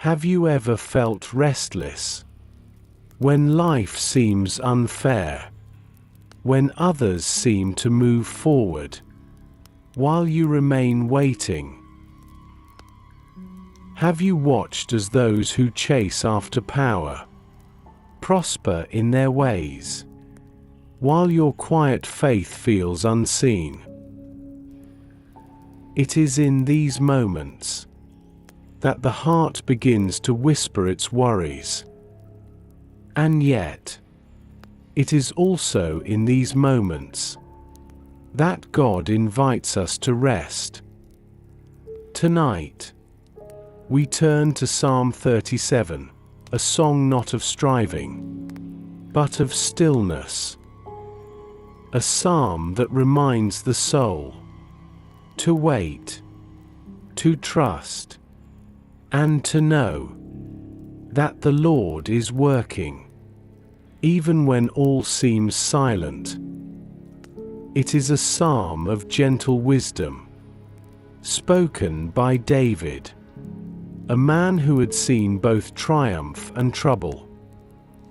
Have you ever felt restless? When life seems unfair? When others seem to move forward, while you remain waiting? Have you watched as those who chase after power prosper in their ways, while your quiet faith feels unseen? It is in these moments that the heart begins to whisper its worries. And yet, it is also in these moments that God invites us to rest. Tonight, we turn to Psalm 37, a song not of striving, but of stillness. A psalm that reminds the soul to wait, to trust, and to know that the Lord is working, even when all seems silent. It is a psalm of gentle wisdom, spoken by David, a man who had seen both triumph and trouble,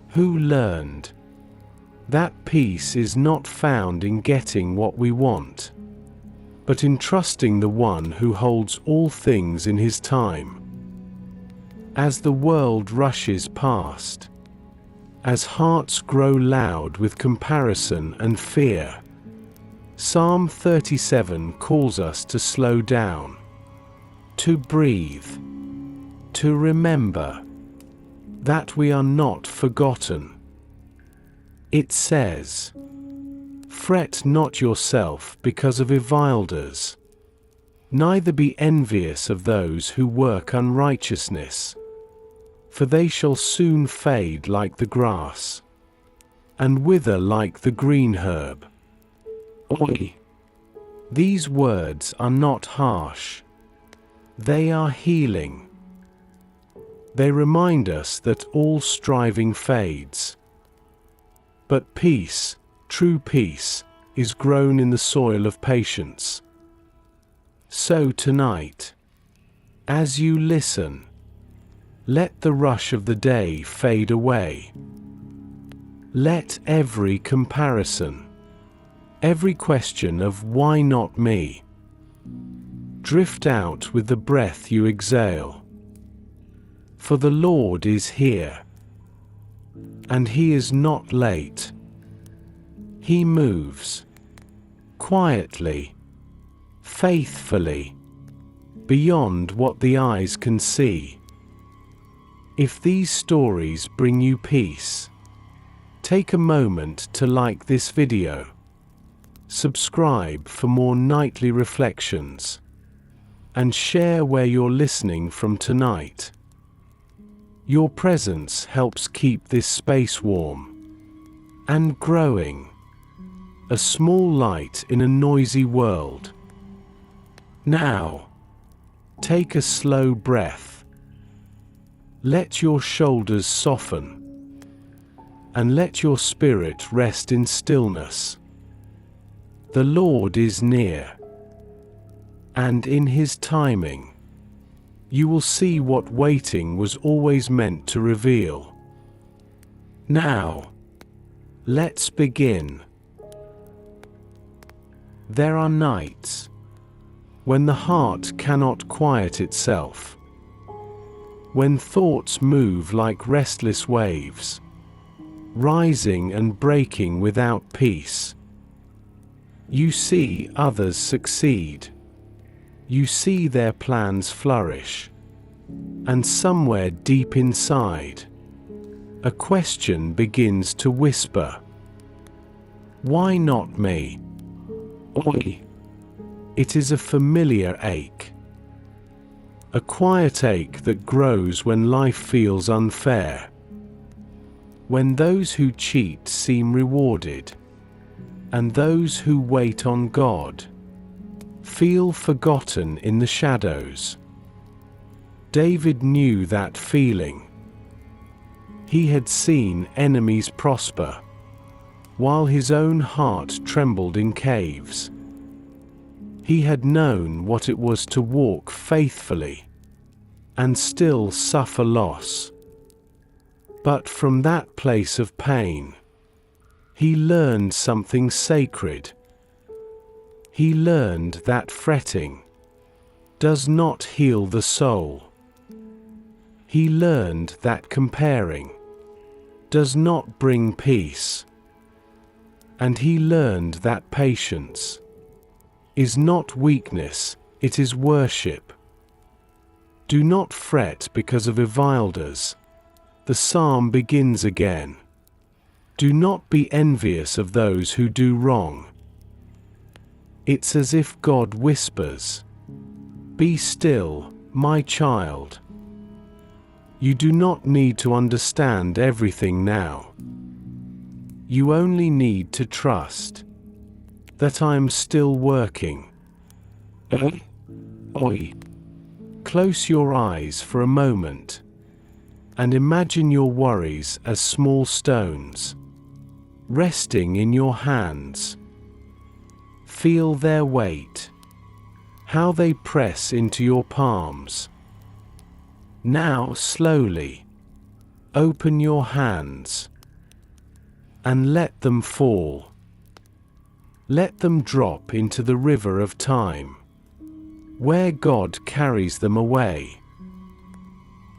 who learned that peace is not found in getting what we want, but in trusting the one who holds all things in his time. As the world rushes past, as hearts grow loud with comparison and fear, Psalm 37 calls us to slow down, to breathe, to remember that we are not forgotten. It says, "Fret not yourself because of revilers, neither be envious of those who work unrighteousness, for they shall soon fade like the grass, and wither like the green herb." Oi! These words are not harsh. They are healing. They remind us that all striving fades, but peace, true peace, is grown in the soil of patience. So tonight, as you listen, let the rush of the day fade away. Let every comparison, every question of "why not me?" drift out with the breath you exhale. For the Lord is here, and He is not late. He moves quietly, faithfully, beyond what the eyes can see. If these stories bring you peace, take a moment to like this video, subscribe for more nightly reflections, and share where you're listening from tonight. Your presence helps keep this space warm and growing, a small light in a noisy world. Now, take a slow breath. Let your shoulders soften, and let your spirit rest in stillness. The Lord is near, and in His timing, you will see what waiting was always meant to reveal. Now, let's begin. There are nights when the heart cannot quiet itself, when thoughts move like restless waves, rising and breaking without peace. You see others succeed. You see their plans flourish. And somewhere deep inside, a question begins to whisper. Why not me? Oi! It is a familiar ache. A quiet ache that grows when life feels unfair. When those who cheat seem rewarded, and those who wait on God feel forgotten in the shadows. David knew that feeling. He had seen enemies prosper, while his own heart trembled in caves. He had known what it was to walk faithfully, and still suffer loss. But from that place of pain, he learned something sacred. He learned that fretting does not heal the soul. He learned that comparing does not bring peace. And he learned that patience is not weakness, it is worship. Do not fret because of revilers. The psalm begins again. Do not be envious of those who do wrong. It's as if God whispers, "Be still, my child. You do not need to understand everything now. You only need to trust that I am still working." Oi. Close your eyes for a moment and imagine your worries as small stones resting in your hands. Feel their weight, how they press into your palms. Now slowly open your hands and let them fall. Let them drop into the river of time, where God carries them away.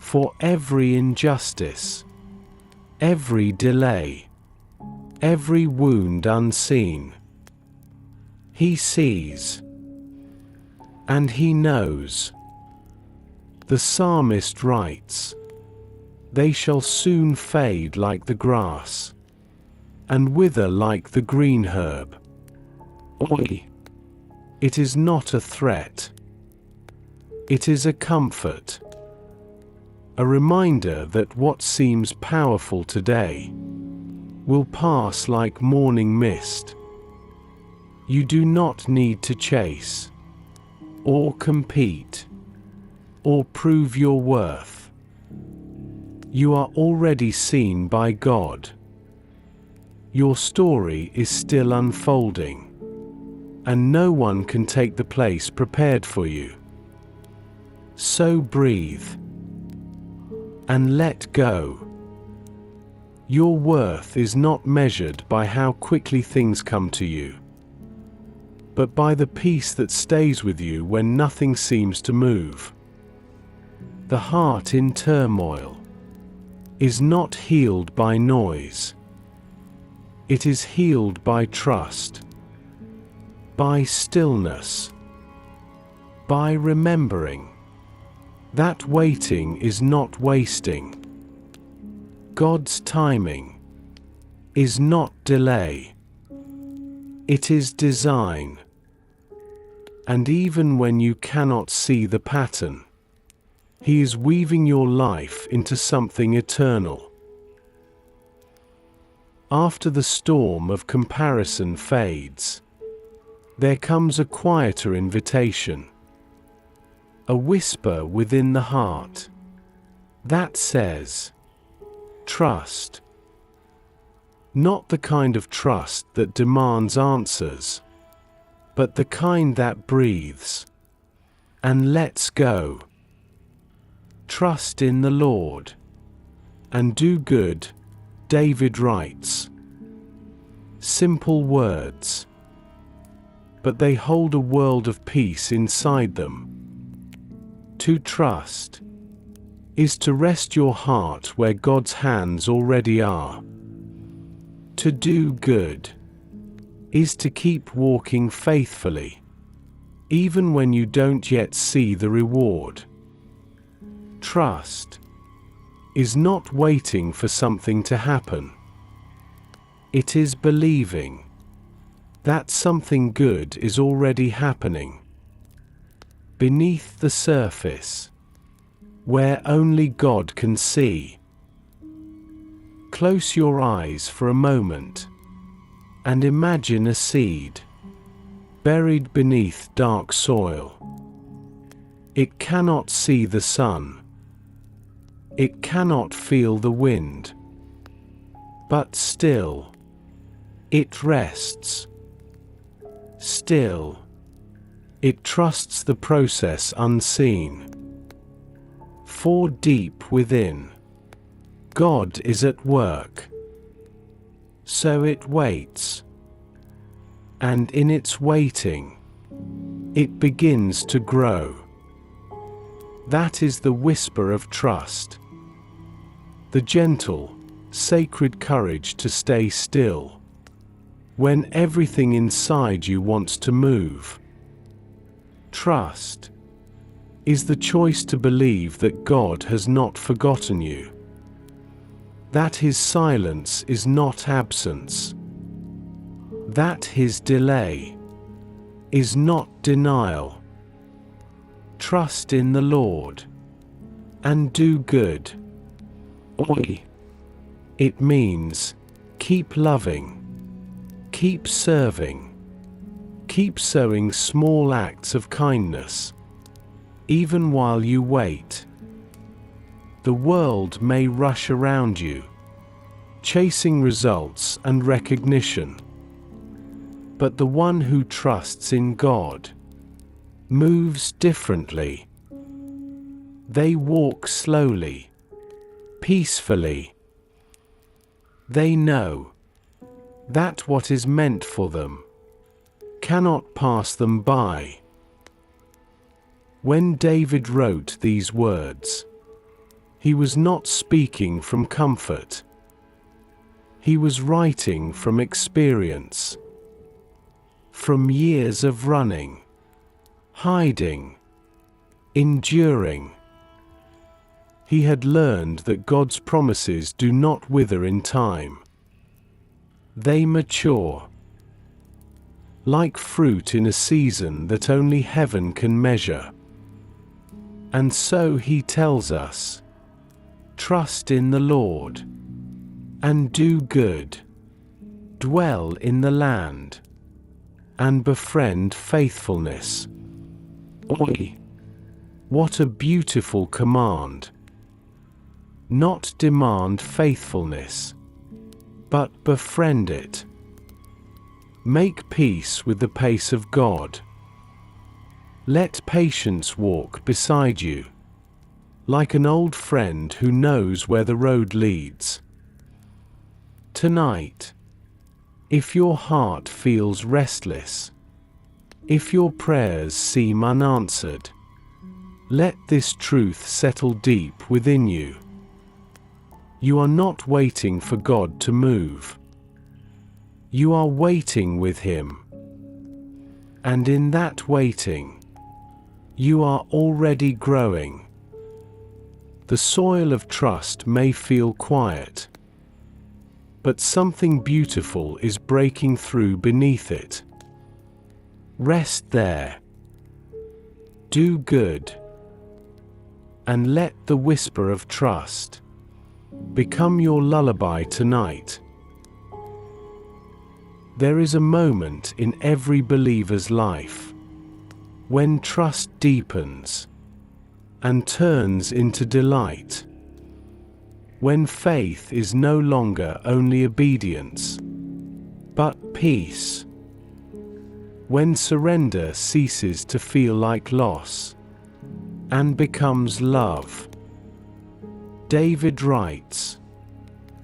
For every injustice, every delay, every wound unseen, he sees and he knows. The psalmist writes, "They shall soon fade like the grass, and wither like the green herb." Oi! It is not a threat. It is a comfort. A reminder that what seems powerful today will pass like morning mist. You do not need to chase, or compete, or prove your worth. You are already seen by God. Your story is still unfolding, and no one can take the place prepared for you. So breathe and let go. Your worth is not measured by how quickly things come to you, but by the peace that stays with you when nothing seems to move. The heart in turmoil is not healed by noise. It is healed by trust, by stillness, by remembering that waiting is not wasting. God's timing is not delay. It is design. And even when you cannot see the pattern, he is weaving your life into something eternal. After the storm of comparison fades, there comes a quieter invitation, a whisper within the heart that says, "Trust." Not the kind of trust that demands answers, but the kind that breathes and lets go. Trust in the Lord and do good, David writes. Simple words, but they hold a world of peace inside them. To trust is to rest your heart where God's hands already are. To do good is to keep walking faithfully, even when you don't yet see the reward. Trust is not waiting for something to happen. It is believing that something good is already happening beneath the surface, where only God can see. Close your eyes for a moment and imagine a seed buried beneath dark soil. It cannot see the sun. It cannot feel the wind. But still, it rests. Still, it trusts the process unseen. For deep within, God is at work. So it waits. And in its waiting, it begins to grow. That is the whisper of trust. The gentle, sacred courage to stay still when everything inside you wants to move. Trust is the choice to believe that God has not forgotten you, that His silence is not absence, that His delay is not denial. Trust in the Lord and do good. Oi. It means keep loving, keep serving, keep sowing small acts of kindness, even while you wait. The world may rush around you, chasing results and recognition. But the one who trusts in God moves differently. They walk slowly, peacefully. They know that what is meant for them cannot pass them by. When David wrote these words, he was not speaking from comfort. He was writing from experience, from years of running, hiding, enduring. He had learned that God's promises do not wither in time. They mature, like fruit in a season that only heaven can measure. And so he tells us, trust in the Lord, and do good, dwell in the land, and befriend faithfulness. Oi! What a beautiful command! Not demand faithfulness, but befriend it. Make peace with the pace of God. Let patience walk beside you, like an old friend who knows where the road leads. Tonight, if your heart feels restless, if your prayers seem unanswered, let this truth settle deep within you. You are not waiting for God to move. You are waiting with Him. And in that waiting, you are already growing. The soil of trust may feel quiet, but something beautiful is breaking through beneath it. Rest there. Do good. And let the whisper of trust become your lullaby tonight. There is a moment in every believer's life when trust deepens and turns into delight, when faith is no longer only obedience, but peace, when surrender ceases to feel like loss and becomes love. David writes,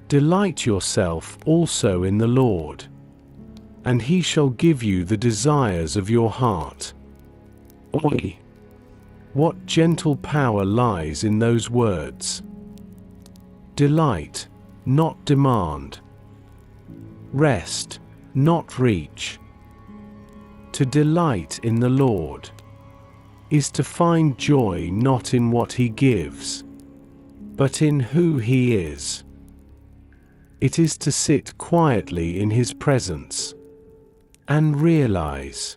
"Delight yourself also in the Lord, and He shall give you the desires of your heart." Oi! What gentle power lies in those words. Delight, not demand. Rest, not reach. To delight in the Lord is to find joy not in what He gives, but in who He is. It is to sit quietly in His presence and realize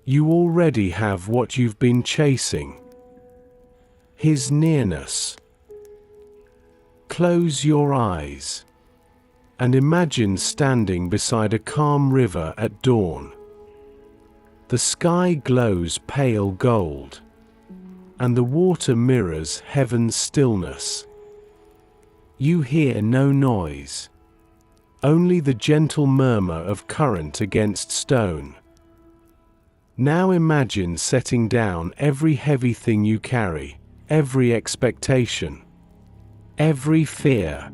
you already have what you've been chasing: His nearness. Close your eyes and imagine standing beside a calm river at dawn. The sky glows pale gold, and the water mirrors heaven's stillness. You hear no noise, only the gentle murmur of current against stone. Now imagine setting down every heavy thing you carry, every expectation, every fear,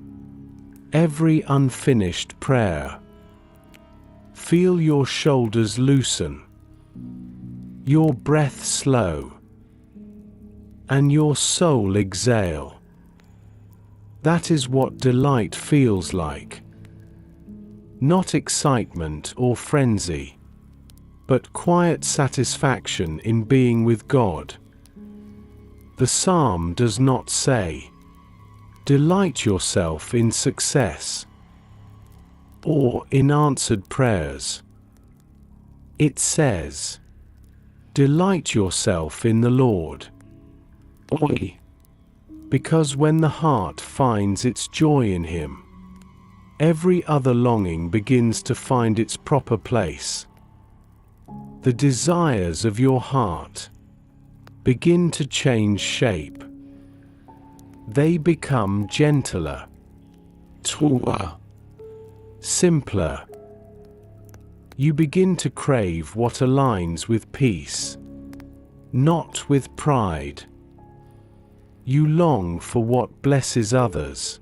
every unfinished prayer. Feel your shoulders loosen, your breath slow, and your soul exhale. That is what delight feels like. Not excitement or frenzy, but quiet satisfaction in being with God. The psalm does not say, "Delight yourself in success," or in answered prayers. It says, "Delight yourself in the Lord." Oi. Because when the heart finds its joy in Him, every other longing begins to find its proper place. The desires of your heart begin to change shape. They become gentler, truer, simpler. You begin to crave what aligns with peace, not with pride. You long for what blesses others,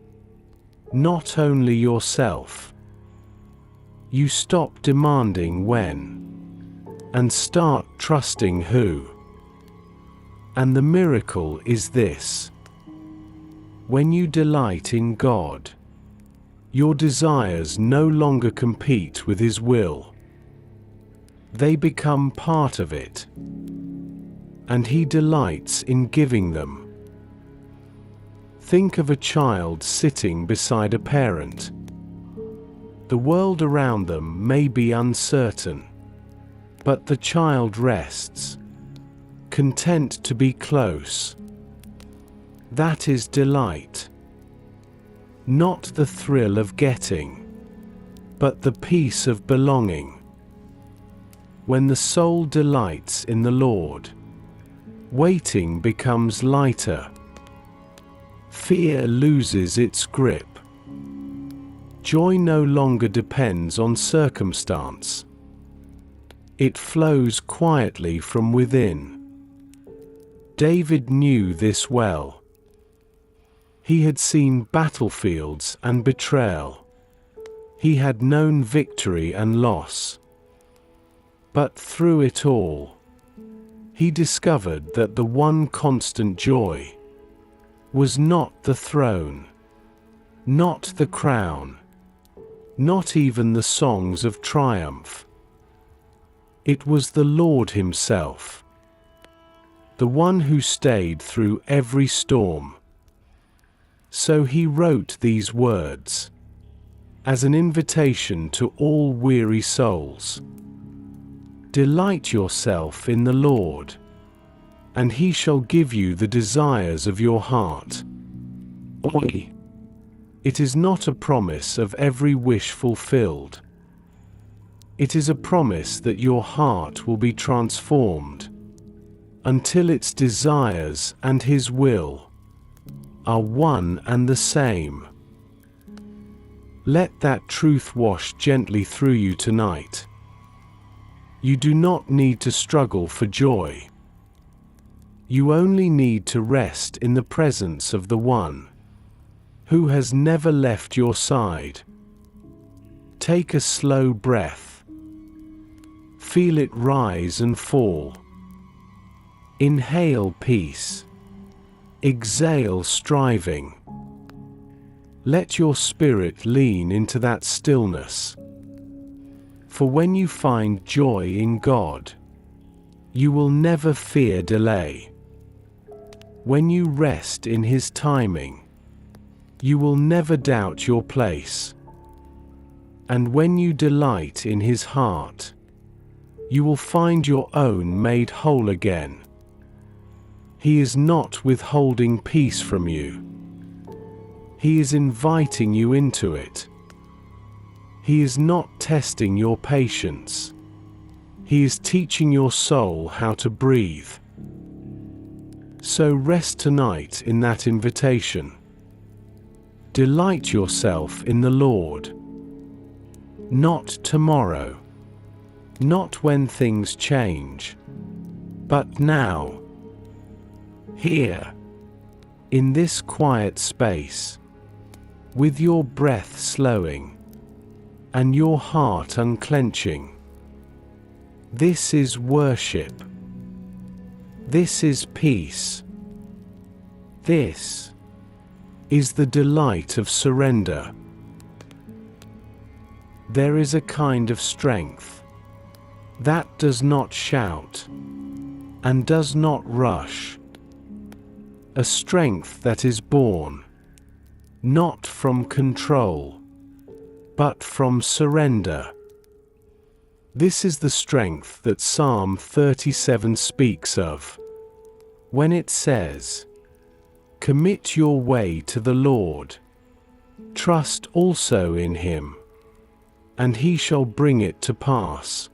not only yourself. You stop demanding when, and start trusting who. And the miracle is this: when you delight in God, your desires no longer compete with His will. They become part of it, and He delights in giving them. Think of a child sitting beside a parent. The world around them may be uncertain, but the child rests, content to be close. That is delight. Not the thrill of getting, but the peace of belonging. When the soul delights in the Lord, waiting becomes lighter. Fear loses its grip. Joy no longer depends on circumstance. It flows quietly from within. David knew this well. He had seen battlefields and betrayal. He had known victory and loss. But through it all, he discovered that the one constant joy was not the throne, not the crown, not even the songs of triumph. It was the Lord Himself, the one who stayed through every storm. So he wrote these words as an invitation to all weary souls. Delight yourself in the Lord, and He shall give you the desires of your heart. Oi. It is not a promise of every wish fulfilled. It is a promise that your heart will be transformed until its desires and His will are one and the same. Let that truth wash gently through you tonight. You do not need to struggle for joy. You only need to rest in the presence of the One who has never left your side. Take a slow breath. Feel it rise and fall. Inhale peace. Exhale striving. Let your spirit lean into that stillness. For when you find joy in God, you will never fear delay. When you rest in His timing, you will never doubt your place. And when you delight in His heart, you will find your own made whole again. He is not withholding peace from you. He is inviting you into it. He is not testing your patience. He is teaching your soul how to breathe. So rest tonight in that invitation. Delight yourself in the Lord. Not tomorrow. Not when things change. But now. Here. In this quiet space, with your breath slowing and your heart unclenching, this is worship. This is peace. This is the delight of surrender. There is a kind of strength that does not shout and does not rush, a strength that is born not from control, but from surrender. This is the strength that Psalm 37 speaks of, when it says, "Commit your way to the Lord, trust also in Him, and He shall bring it to pass."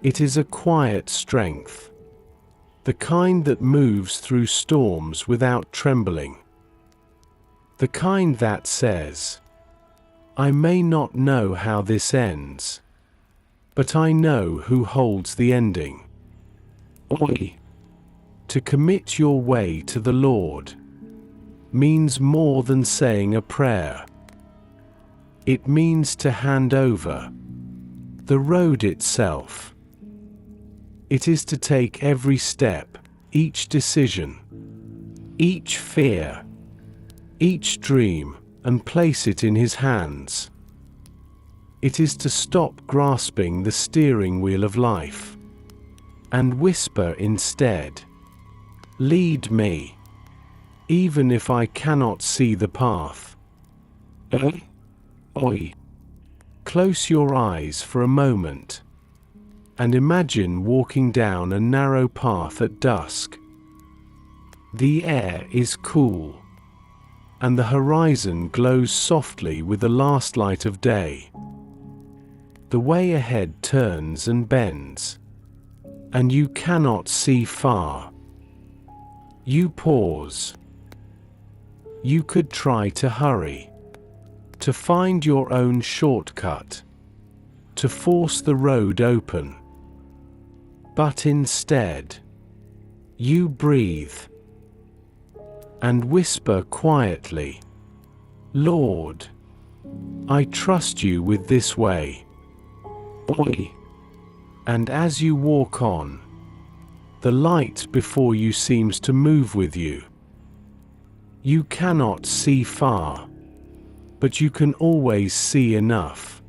It is a quiet strength, the kind that moves through storms without trembling, the kind that says, "I may not know how this ends, but I know who holds the ending." To commit your way to the Lord means more than saying a prayer. It means to hand over the road itself. It is to take every step, each decision, each fear, each dream, and place it in His hands. It is to stop grasping the steering wheel of life and whisper instead, "Lead me, even if I cannot see the path." Close your eyes for a moment and imagine walking down a narrow path at dusk. The air is cool, and the horizon glows softly with the last light of day. The way ahead turns and bends, and you cannot see far. You pause. You could try to hurry, to find your own shortcut, to force the road open. But instead, you breathe and whisper quietly, "Lord, I trust you with this way." And as you walk on, the light before you seems to move with you. You cannot see far, but you can always see enough.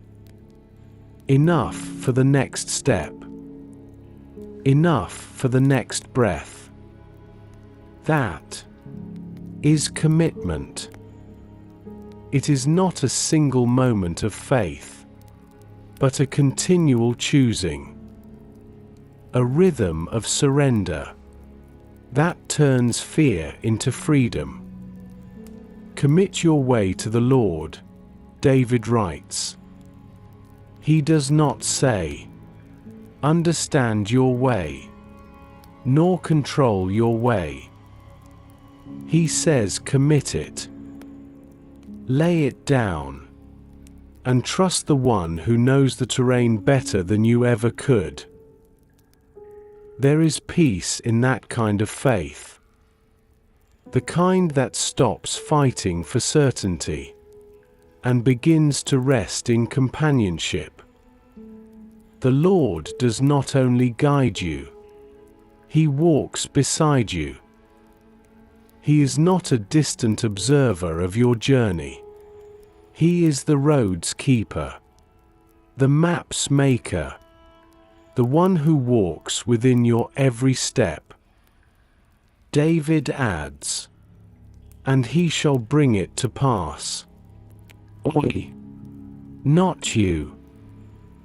Enough for the next step. Enough for the next breath. That is commitment. It is not a single moment of faith, but a continual choosing. A rhythm of surrender that turns fear into freedom. Commit your way to the Lord, David writes. He does not say, "Understand your way," nor "control your way." He says, "Commit it. Lay it down, and trust the one who knows the terrain better than you ever could." There is peace in that kind of faith. The kind that stops fighting for certainty and begins to rest in companionship. The Lord does not only guide you, He walks beside you. He is not a distant observer of your journey. He is the road's keeper, the map's maker, the one who walks within your every step. David adds, "And He shall bring it to pass." Not you,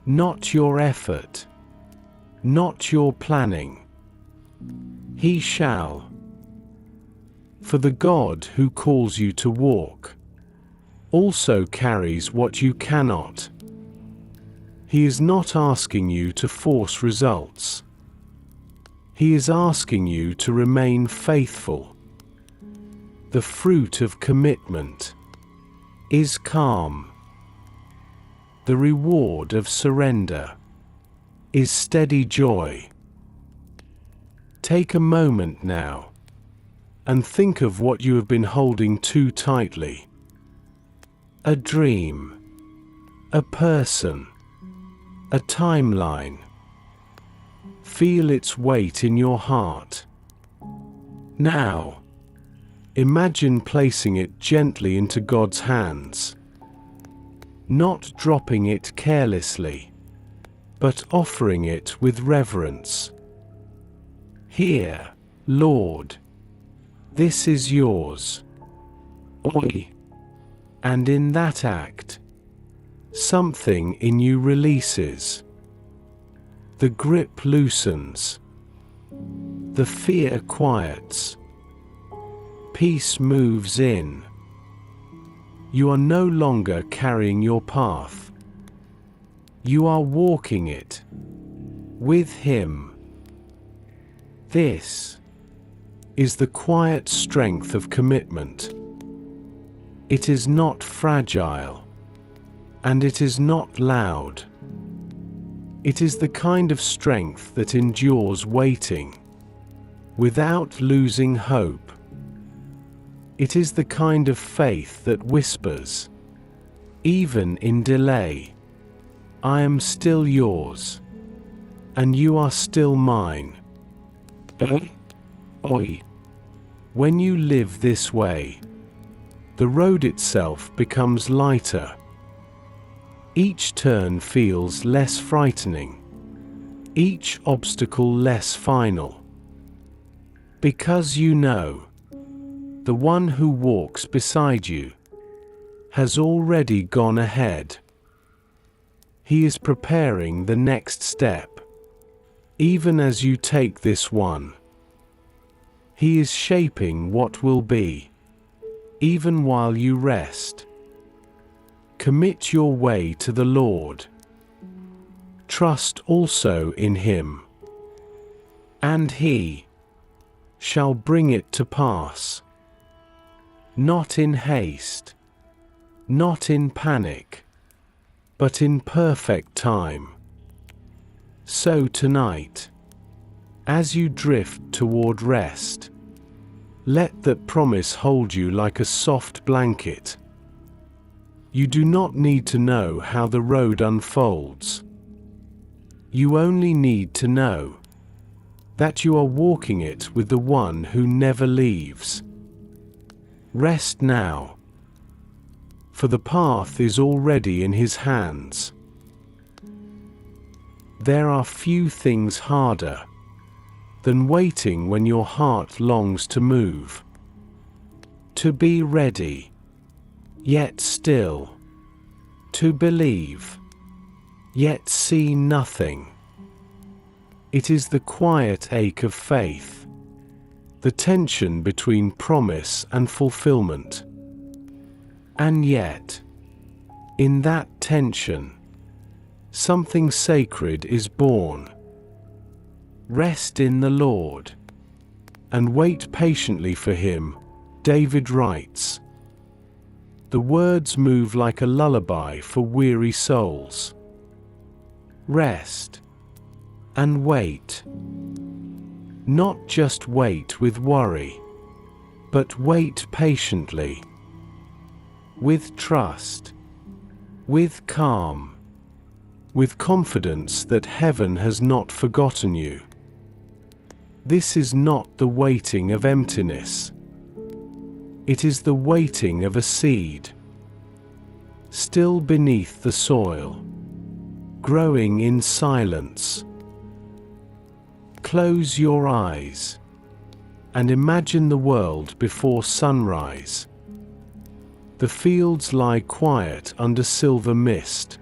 not your effort, not your planning. He shall. For the God who calls you to walk also carries what you cannot. He is not asking you to force results. He is asking you to remain faithful. The fruit of commitment is calm. The reward of surrender is steady joy. Take a moment now and think of what you have been holding too tightly. A dream, a person, a timeline. Feel its weight in your heart. Now, imagine placing it gently into God's hands, not dropping it carelessly, but offering it with reverence. Here, Lord, this is yours. Oi. And in that act, something in you releases. The grip loosens. The fear quiets. Peace moves in. You are no longer carrying your path. You are walking it with Him. This is the quiet strength of commitment. It is not fragile, and it is not loud. It is the kind of strength that endures waiting, without losing hope. It is the kind of faith that whispers, even in delay, I am still yours, and you are still mine. Oi. When you live this way, the road itself becomes lighter. Each turn feels less frightening, each obstacle less final. Because you know, the one who walks beside you has already gone ahead. He is preparing the next step, even as you take this one. He is shaping what will be, even while you rest. Commit your way to the Lord. Trust also in Him, and He shall bring it to pass. Not in haste, not in panic, but in perfect time. So tonight, as you drift toward rest, let that promise hold you like a soft blanket. You do not need to know how the road unfolds. You only need to know that you are walking it with the one who never leaves. Rest now, for the path is already in His hands. There are few things harder than waiting when your heart longs to move. To be ready, yet still. To believe, yet see nothing. It is the quiet ache of faith, the tension between promise and fulfillment. And yet, in that tension, something sacred is born. Rest in the Lord, and wait patiently for Him, David writes. The words move like a lullaby for weary souls. Rest and wait. Not just wait with worry, but wait patiently, with trust, with calm, with confidence that heaven has not forgotten you. This is not the waiting of emptiness. It is the waiting of a seed, still beneath the soil, growing in silence. Close your eyes and imagine the world before sunrise. The fields lie quiet under silver mist.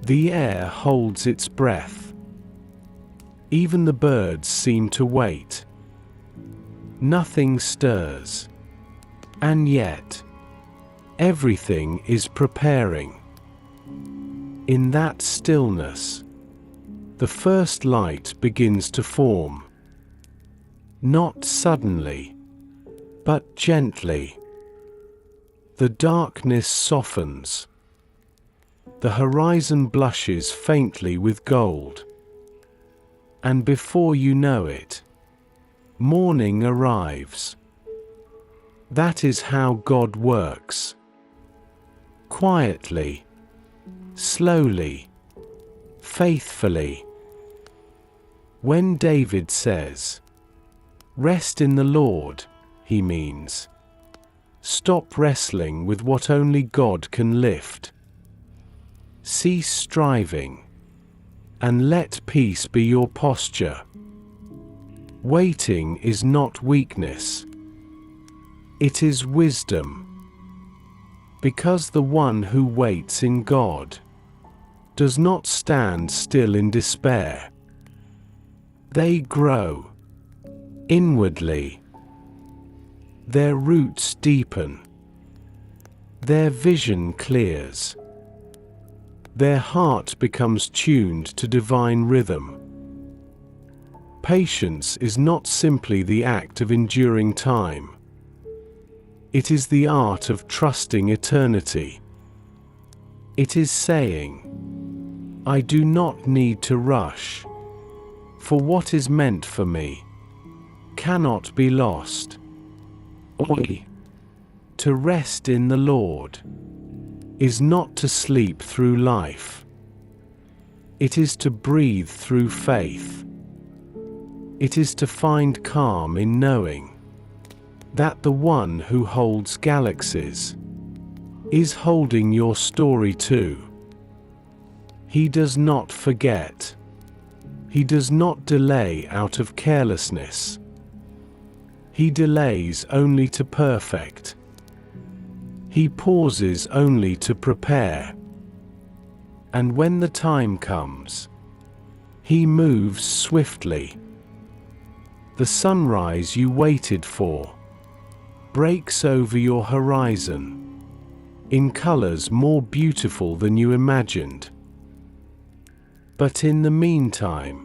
The air holds its breath. Even the birds seem to wait. Nothing stirs. And yet, everything is preparing. In that stillness, the first light begins to form. Not suddenly, but gently. The darkness softens. The horizon blushes faintly with gold. And before you know it, morning arrives. That is how God works. Quietly, slowly, faithfully. When David says, "Rest in the Lord," he means, stop wrestling with what only God can lift. Cease striving, and let peace be your posture. Waiting is not weakness. It is wisdom. Because the one who waits in God does not stand still in despair. They grow inwardly. Their roots deepen. Their vision clears. Their heart becomes tuned to divine rhythm. Patience is not simply the act of enduring time. It is the art of trusting eternity. It is saying, "I do not need to rush, for what is meant for me cannot be lost." To rest in the Lord is not to sleep through life. It is to breathe through faith. It is to find calm in knowing that the one who holds galaxies is holding your story too. He does not forget. He does not delay out of carelessness. He delays only to perfect. He pauses only to prepare. And when the time comes, he moves swiftly. The sunrise you waited for breaks over your horizon in colors more beautiful than you imagined. But in the meantime,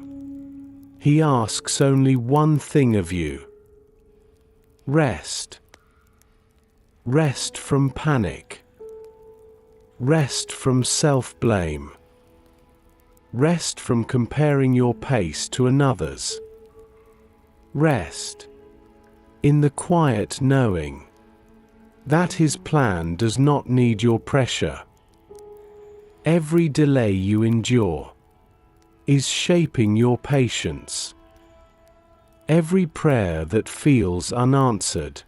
he asks only one thing of you: rest. Rest from panic. Rest from self-blame. Rest from comparing your pace to another's. Rest in the quiet knowing that his plan does not need your pressure. Every delay you endure is shaping your patience. Every prayer that feels unanswered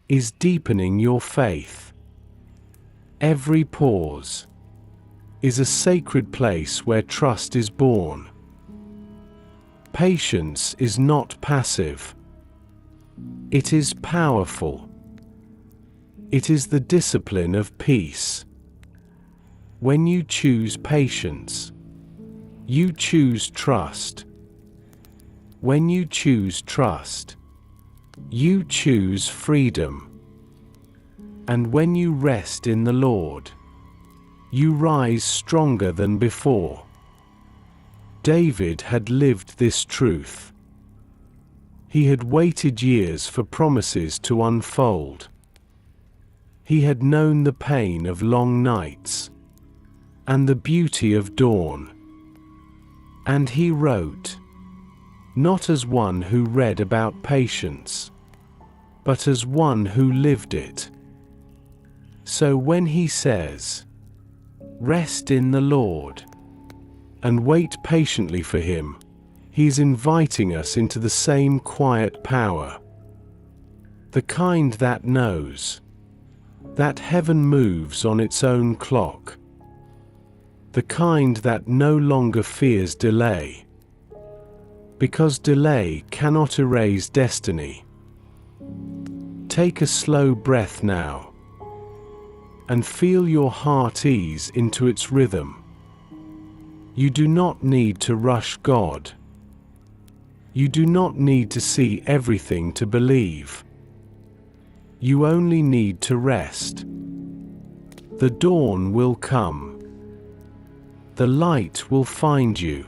is deepening your faith. Every pause is a sacred place where trust is born. Patience is not passive. It is powerful. It is the discipline of peace. When you choose patience, you choose trust. When you choose trust, you choose freedom. And when you rest in the Lord, you rise stronger than before. David had lived this truth. He had waited years for promises to unfold. He had known the pain of long nights and the beauty of dawn. And he wrote, not as one who read about patience, but as one who lived it. So when he says, "Rest in the Lord," and wait patiently for him, he is inviting us into the same quiet power. The kind that knows that heaven moves on its own clock. The kind that no longer fears delay, because delay cannot erase destiny. Take a slow breath now, and feel your heart ease into its rhythm. You do not need to rush God. You do not need to see everything to believe. You only need to rest. The dawn will come. The light will find you.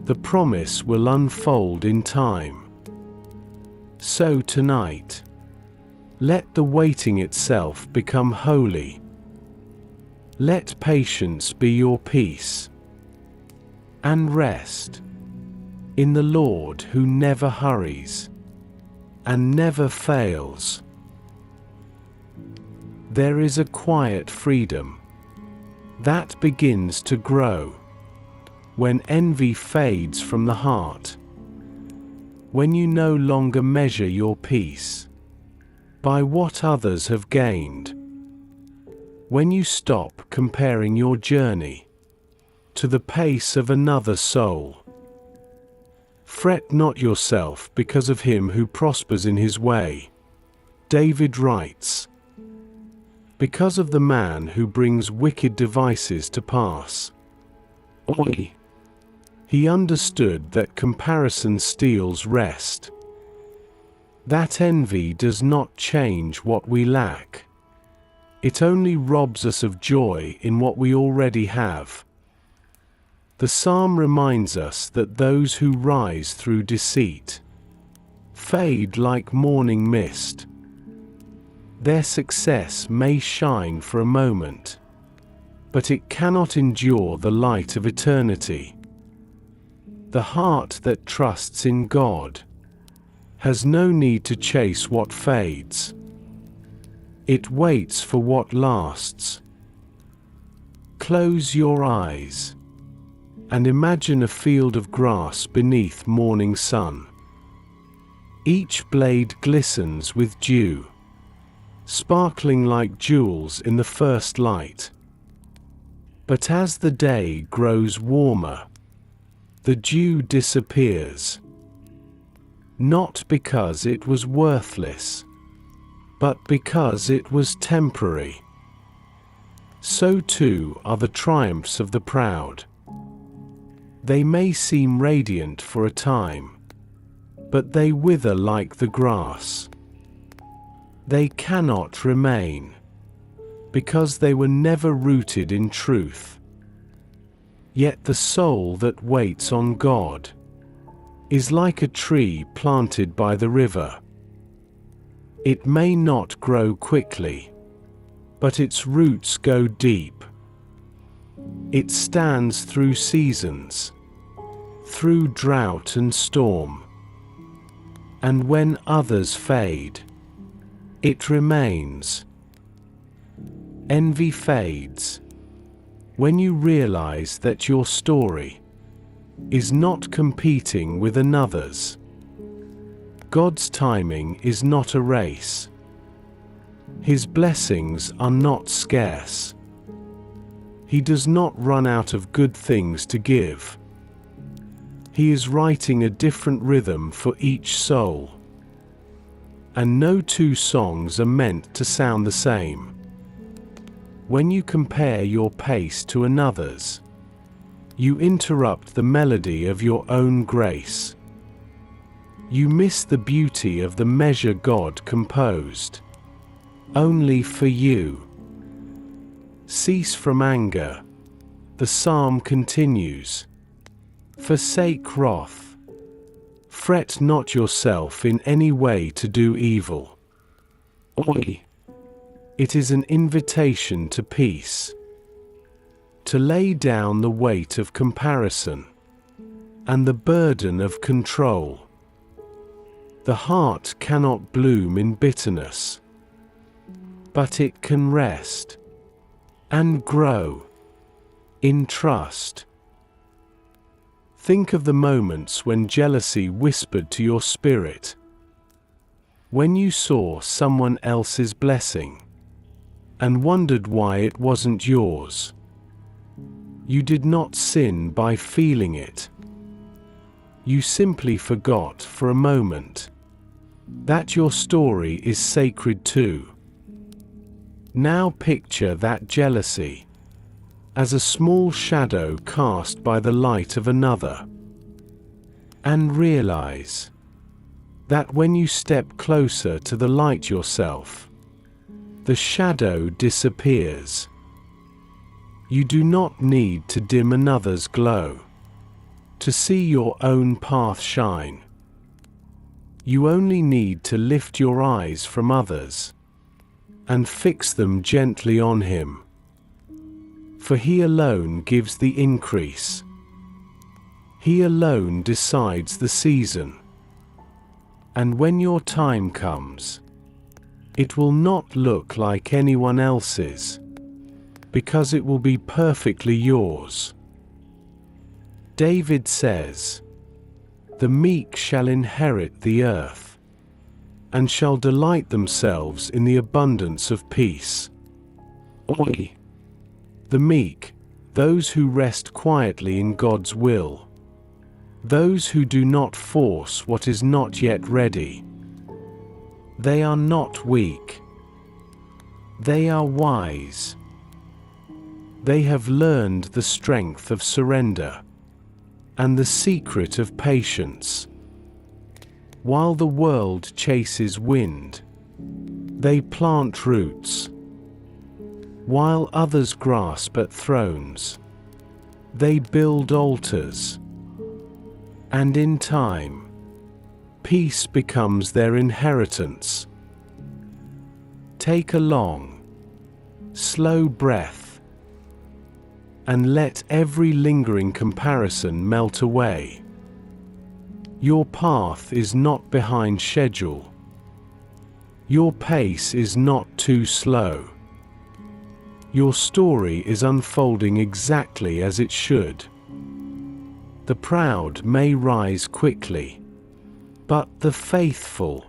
The promise will unfold in time. So tonight, let the waiting itself become holy. Let patience be your peace. And rest in the Lord who never hurries and never fails. There is a quiet freedom that begins to grow when envy fades from the heart, when you no longer measure your peace by what others have gained, when you stop comparing your journey to the pace of another soul. Fret not yourself because of him who prospers in his way, David writes, because of the man who brings wicked devices to pass. He understood that comparison steals rest, that envy does not change what we lack. It only robs us of joy in what we already have. The psalm reminds us that those who rise through deceit fade like morning mist. Their success may shine for a moment, but it cannot endure the light of eternity. The heart that trusts in God has no need to chase what fades. It waits for what lasts. Close your eyes and imagine a field of grass beneath morning sun. Each blade glistens with dew, sparkling like jewels in the first light. But as the day grows warmer, the dew disappears, not because it was worthless, but because it was temporary. So too are the triumphs of the proud. They may seem radiant for a time, but they wither like the grass. They cannot remain, because they were never rooted in truth. Yet the soul that waits on God is like a tree planted by the river. It may not grow quickly, but its roots go deep. It stands through seasons, through drought and storm. And when others fade, it remains. Envy fades when you realize that your story is not competing with another's. God's timing is not a race. His blessings are not scarce. He does not run out of good things to give. He is writing a different rhythm for each soul. And no two songs are meant to sound the same. When you compare your pace to another's, you interrupt the melody of your own grace. You miss the beauty of the measure God composed only for you. Cease from anger. The psalm continues. Forsake wrath. Fret not yourself in any way to do evil. It is an invitation to peace, to lay down the weight of comparison and the burden of control. The heart cannot bloom in bitterness, but it can rest and grow in trust. Think of the moments when jealousy whispered to your spirit, when you saw someone else's blessing and wondered why it wasn't yours. You did not sin by feeling it. You simply forgot for a moment that your story is sacred too. Now picture that jealousy as a small shadow cast by the light of another, and realize that when you step closer to the light yourself, the shadow disappears. You do not need to dim another's glow to see your own path shine. You only need to lift your eyes from others and fix them gently on Him. For He alone gives the increase. He alone decides the season. And when your time comes, it will not look like anyone else's, because it will be perfectly yours. David says, "The meek shall inherit the earth, and shall delight themselves in the abundance of peace." Oi! The meek, those who rest quietly in God's will, those who do not force what is not yet ready. They are not weak. They are wise. They have learned the strength of surrender and the secret of patience. While the world chases wind, they plant roots. While others grasp at thrones, they build altars. And in time, peace becomes their inheritance. Take a long, slow breath, and let every lingering comparison melt away. Your path is not behind schedule. Your pace is not too slow. Your story is unfolding exactly as it should. The proud may rise quickly, but the faithful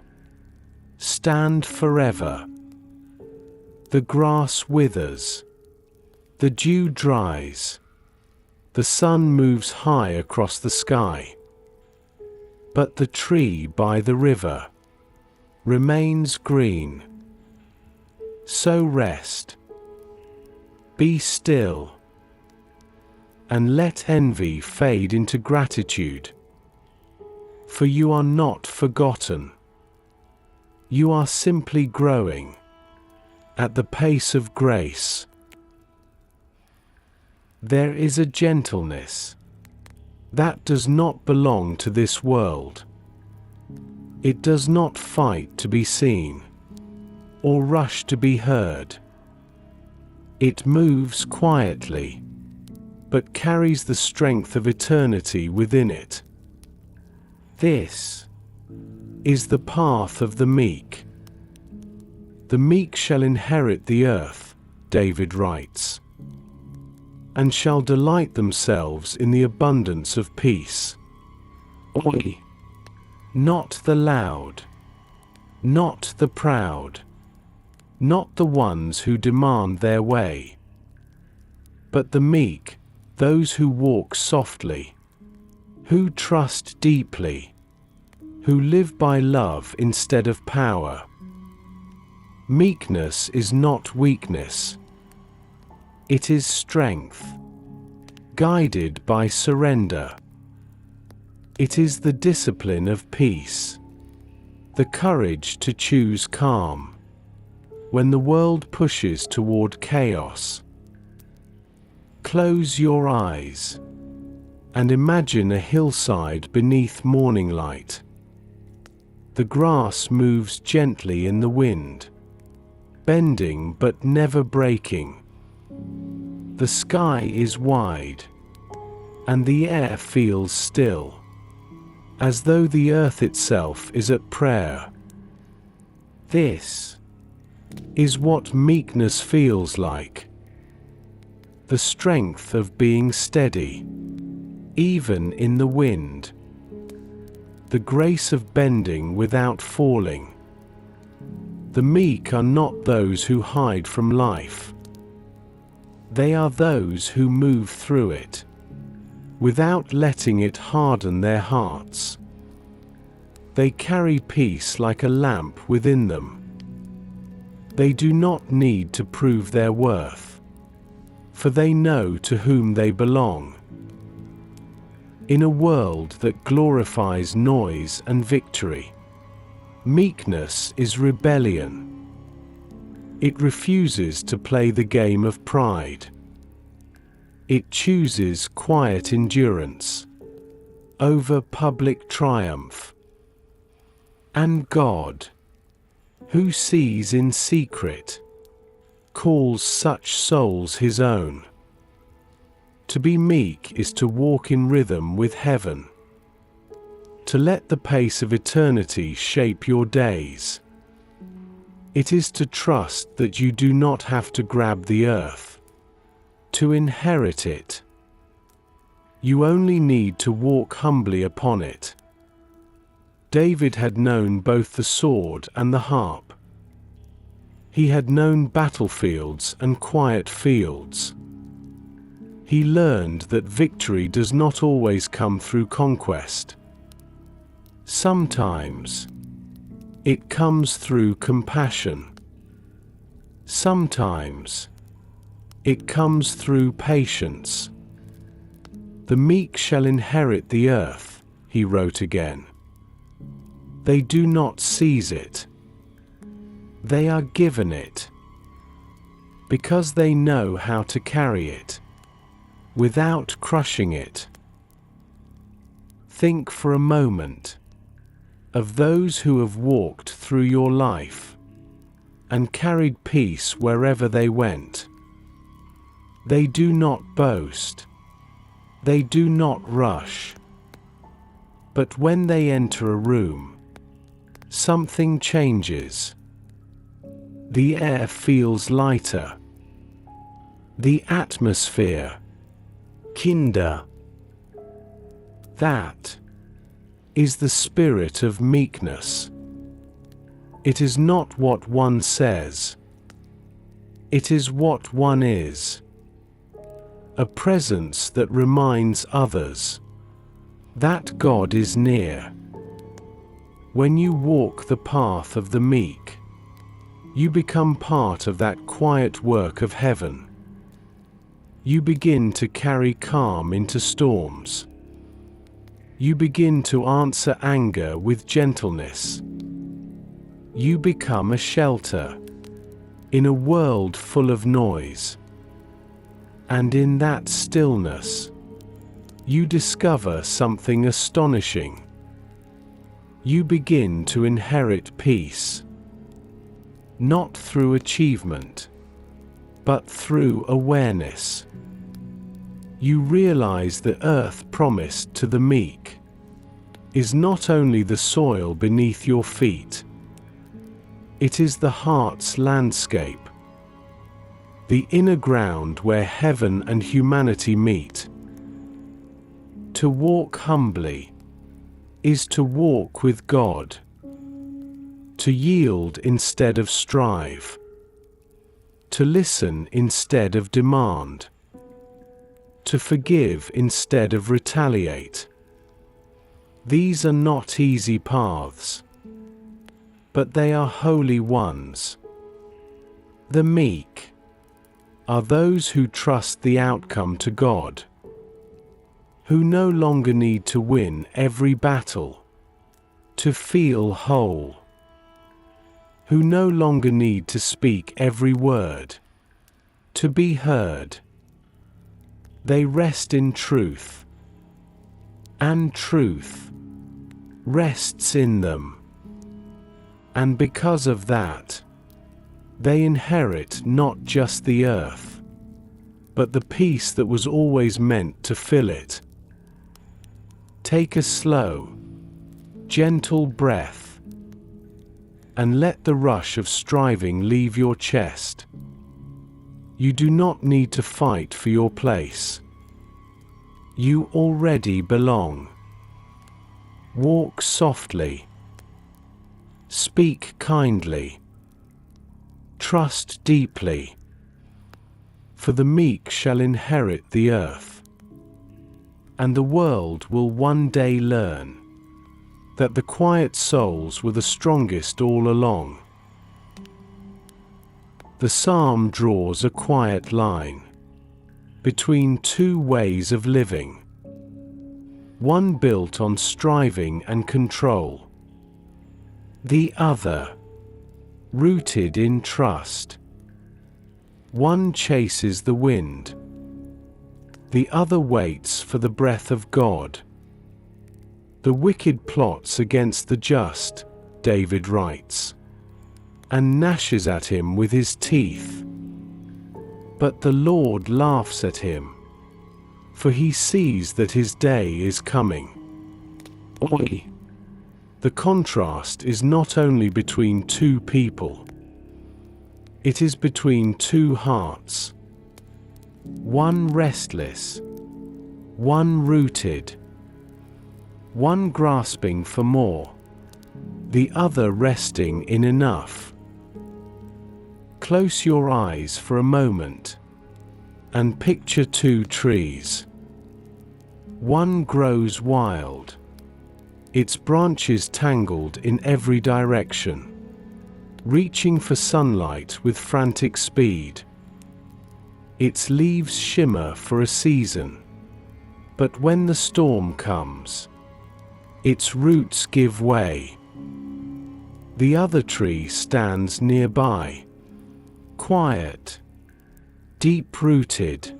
stand forever. The grass withers, the dew dries, the sun moves high across the sky, but the tree by the river remains green. So rest, be still, and let envy fade into gratitude. For you are not forgotten. You are simply growing at the pace of grace. There is a gentleness that does not belong to this world. It does not fight to be seen or rush to be heard. It moves quietly, but carries the strength of eternity within it. This is the path of the meek. The meek shall inherit the earth, David writes, and shall delight themselves in the abundance of peace. Oi! Not the loud, not the proud, not the ones who demand their way, but the meek, those who walk softly, who trust deeply, who live by love instead of power. Meekness is not weakness. It is strength, guided by surrender. It is the discipline of peace, the courage to choose calm when the world pushes toward chaos. Close your eyes and imagine a hillside beneath morning light. The grass moves gently in the wind, bending but never breaking. The sky is wide, and the air feels still, as though the earth itself is at prayer. This is what meekness feels like. The strength of being steady, even in the wind. The grace of bending without falling. The meek are not those who hide from life. They are those who move through it, without letting it harden their hearts. They carry peace like a lamp within them. They do not need to prove their worth, for they know to whom they belong. In a world that glorifies noise and victory, meekness is rebellion. It refuses to play the game of pride. It chooses quiet endurance over public triumph. And God, who sees in secret, calls such souls his own. To be meek is to walk in rhythm with heaven. To let the pace of eternity shape your days. It is to trust that you do not have to grab the earth to inherit it. You only need to walk humbly upon it. David had known both the sword and the harp. He had known battlefields and quiet fields. He learned that victory does not always come through conquest. Sometimes it comes through compassion. Sometimes it comes through patience. The meek shall inherit the earth, he wrote again. They do not seize it. They are given it. Because they know how to carry it, without crushing it. Think for a moment of those who have walked through your life and carried peace wherever they went. They do not boast. They do not rush. But when they enter a room, something changes. The air feels lighter. The atmosphere, kinder. That is the spirit of meekness. It is not what one says. It is what one is. A presence that reminds others that God is near. When you walk the path of the meek, you become part of that quiet work of heaven. You begin to carry calm into storms. You begin to answer anger with gentleness. You become a shelter in a world full of noise. And in that stillness, you discover something astonishing. You begin to inherit peace. Not through achievement, but through awareness. You realize the earth promised to the meek is not only the soil beneath your feet, it is the heart's landscape, the inner ground where heaven and humanity meet. To walk humbly is to walk with God, to yield instead of strive, to listen instead of demand, to forgive instead of retaliate. These are not easy paths, but they are holy ones. The meek are those who trust the outcome to God, who no longer need to win every battle to feel whole, who no longer need to speak every word to be heard. They rest in truth, and truth rests in them. And because of that, they inherit not just the earth, but the peace that was always meant to fill it. Take a slow, gentle breath, and let the rush of striving leave your chest. You do not need to fight for your place. You already belong. Walk softly. Speak kindly. Trust deeply. For the meek shall inherit the earth. And the world will one day learn that the quiet souls were the strongest all along. The psalm draws a quiet line between two ways of living, one built on striving and control, the other rooted in trust. One chases the wind, the other waits for the breath of God. The wicked plots against the just, David writes, and gnashes at him with his teeth. But the Lord laughs at him. for he sees that his day is coming. Oi. The contrast is not only between two people, it is between two hearts. One restless, one rooted, one grasping for more, the other resting in enough. Close your eyes for a moment and picture two trees. One grows wild, its branches tangled in every direction, reaching for sunlight with frantic speed. Its leaves shimmer for a season, but when the storm comes, its roots give way. The other tree stands nearby, quiet, deep-rooted.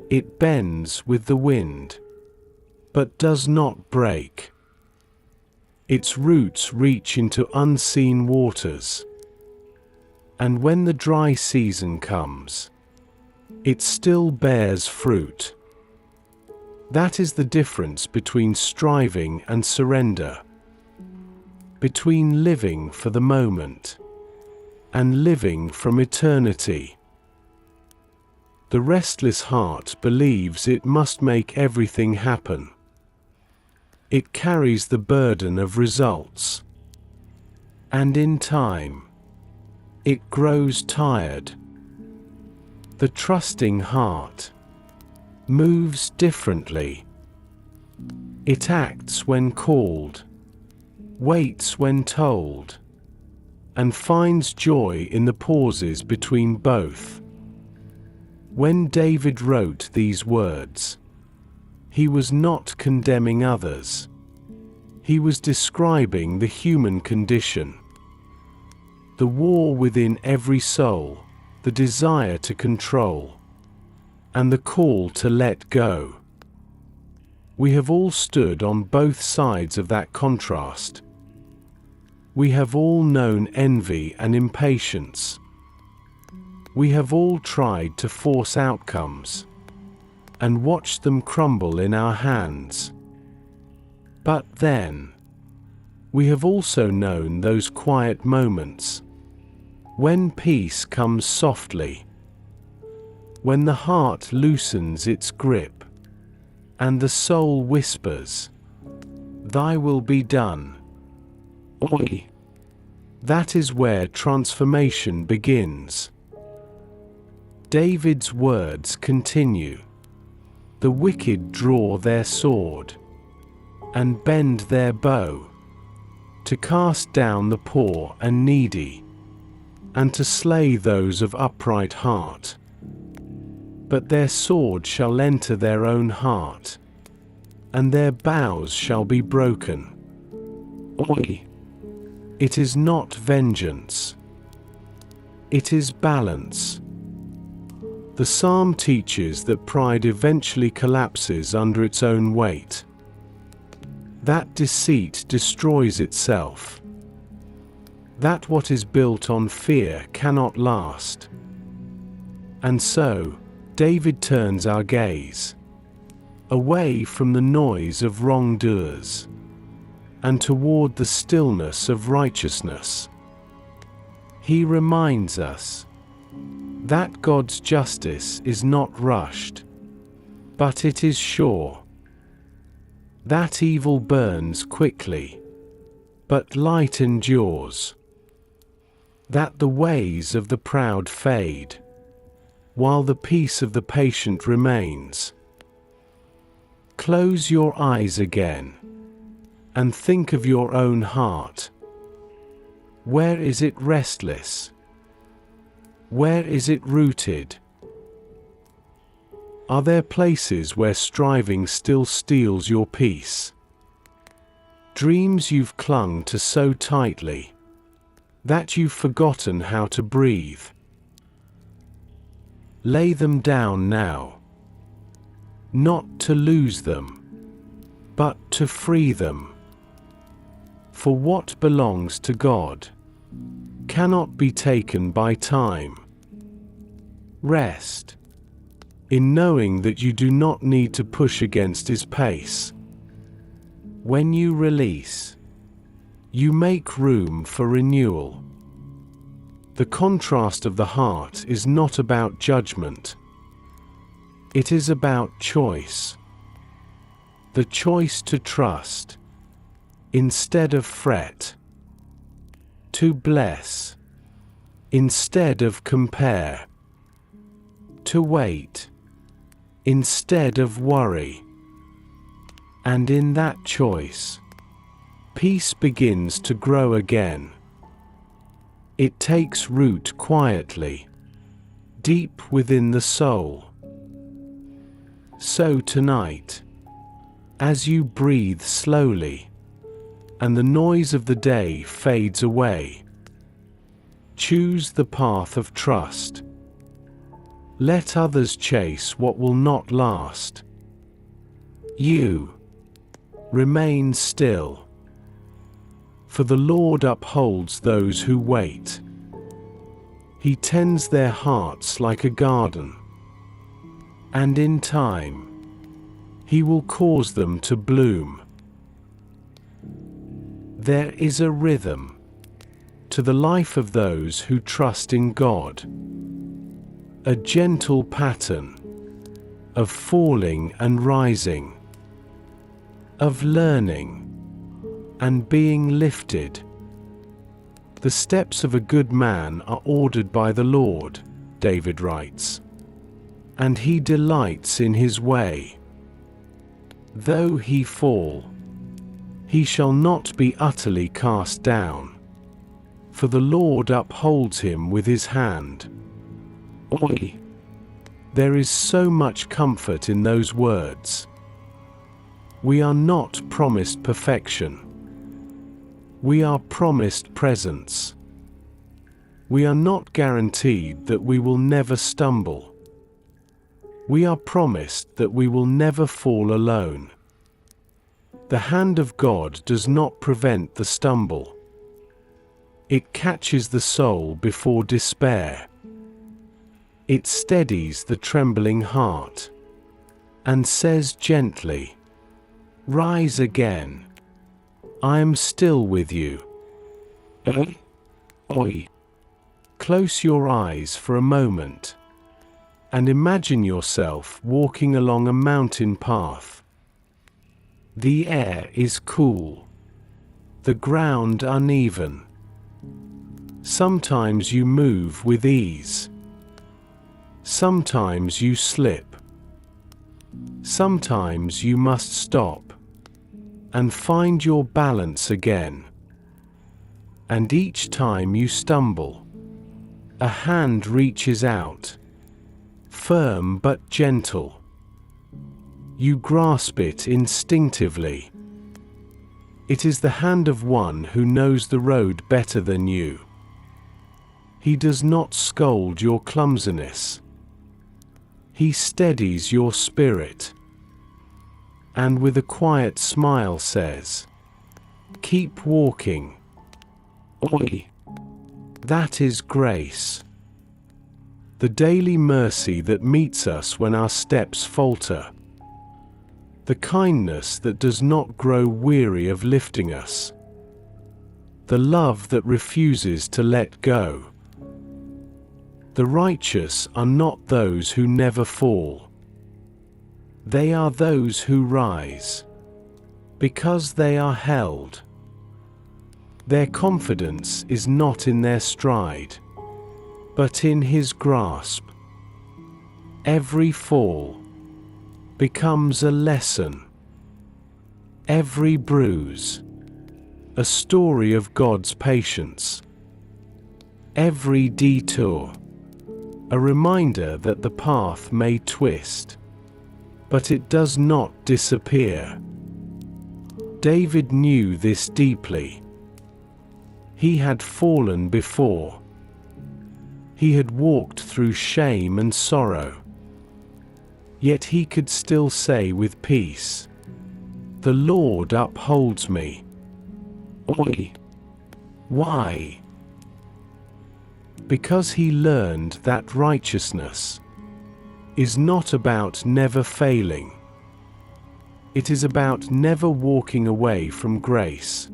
It bends with the wind, but does not break. Its roots reach into unseen waters, and when the dry season comes, it still bears fruit. That is the difference between striving and surrender, between living for the moment and living from eternity. The restless heart believes it must make everything happen. It carries the burden of results, and in time, it grows tired. The trusting heart moves differently. It acts when called, waits when told, and finds joy in the pauses between both. When David wrote these words, he was not condemning others. He was describing the human condition. The war within every soul, the desire to control, and the call to let go. We have all stood on both sides of that contrast. We have all known envy and impatience. We have all tried to force outcomes and watched them crumble in our hands. But then, we have also known those quiet moments when peace comes softly, when the heart loosens its grip, and the soul whispers, "Thy will be done." Oi! That is where transformation begins. David's words continue. The wicked draw their sword and bend their bow to cast down the poor and needy, and to slay those of upright heart. But their sword shall enter their own heart, and their bows shall be broken. Oi! It is not vengeance. It is balance. The psalm teaches that pride eventually collapses under its own weight. That deceit destroys itself. That what is built on fear cannot last. And so, David turns our gaze away from the noise of wrongdoers and toward the stillness of righteousness. He reminds us that God's justice is not rushed, but it is sure. That evil burns quickly, but light endures. That the ways of the proud fade, while the peace of the patient remains. Close your eyes again, and think of your own heart. Where is it restless? Where is it rooted? Are there places where striving still steals your peace? Dreams you've clung to so tightly that you've forgotten how to breathe? Lay them down now, not to lose them, but to free them. For what belongs to God cannot be taken by time. Rest, in knowing that you do not need to push against his pace. When you release, you make room for renewal. The contrast of the heart is not about judgment. It is about choice. The choice to trust instead of fret, to bless instead of compare, to wait instead of worry. And in that choice, peace begins to grow again. It takes root quietly, deep within the soul. So tonight, as you breathe slowly, and the noise of the day fades away, choose the path of trust. Let others chase what will not last. You remain still, for the Lord upholds those who wait. He tends their hearts like a garden, and in time, He will cause them to bloom. There is a rhythm to the life of those who trust in God, a gentle pattern of falling and rising, of learning and being lifted. The steps of a good man are ordered by the Lord, David writes, and he delights in his way. Though he fall, he shall not be utterly cast down, for the Lord upholds him with his hand. Oi! There is so much comfort in those words. We are not promised perfection. We are promised presence. We are not guaranteed that we will never stumble. We are promised that we will never fall alone. The hand of God does not prevent the stumble. It catches the soul before despair. It steadies the trembling heart and says gently, "Rise again. I am still with you." Oi, oi. Close your eyes for a moment and imagine yourself walking along a mountain path. The air is cool, the ground uneven. Sometimes you move with ease. Sometimes you slip. Sometimes you must stop and find your balance again. And each time you stumble, a hand reaches out, firm but gentle. You grasp it instinctively. It is the hand of one who knows the road better than you. He does not scold your clumsiness. He steadies your spirit, and with a quiet smile says, "Keep walking." Oi! That is grace. The daily mercy that meets us when our steps falter. The kindness that does not grow weary of lifting us. The love that refuses to let go. The righteous are not those who never fall. They are those who rise, because they are held. Their confidence is not in their stride, but in His grasp. Every fall becomes a lesson. Every bruise, a story of God's patience. Every detour, a reminder that the path may twist, but it does not disappear. David knew this deeply. He had fallen before. He had walked through shame and sorrow. Yet he could still say with peace, "The Lord upholds me." Oi! Why? Because he learned that righteousness is not about never failing. It is about never walking away from grace.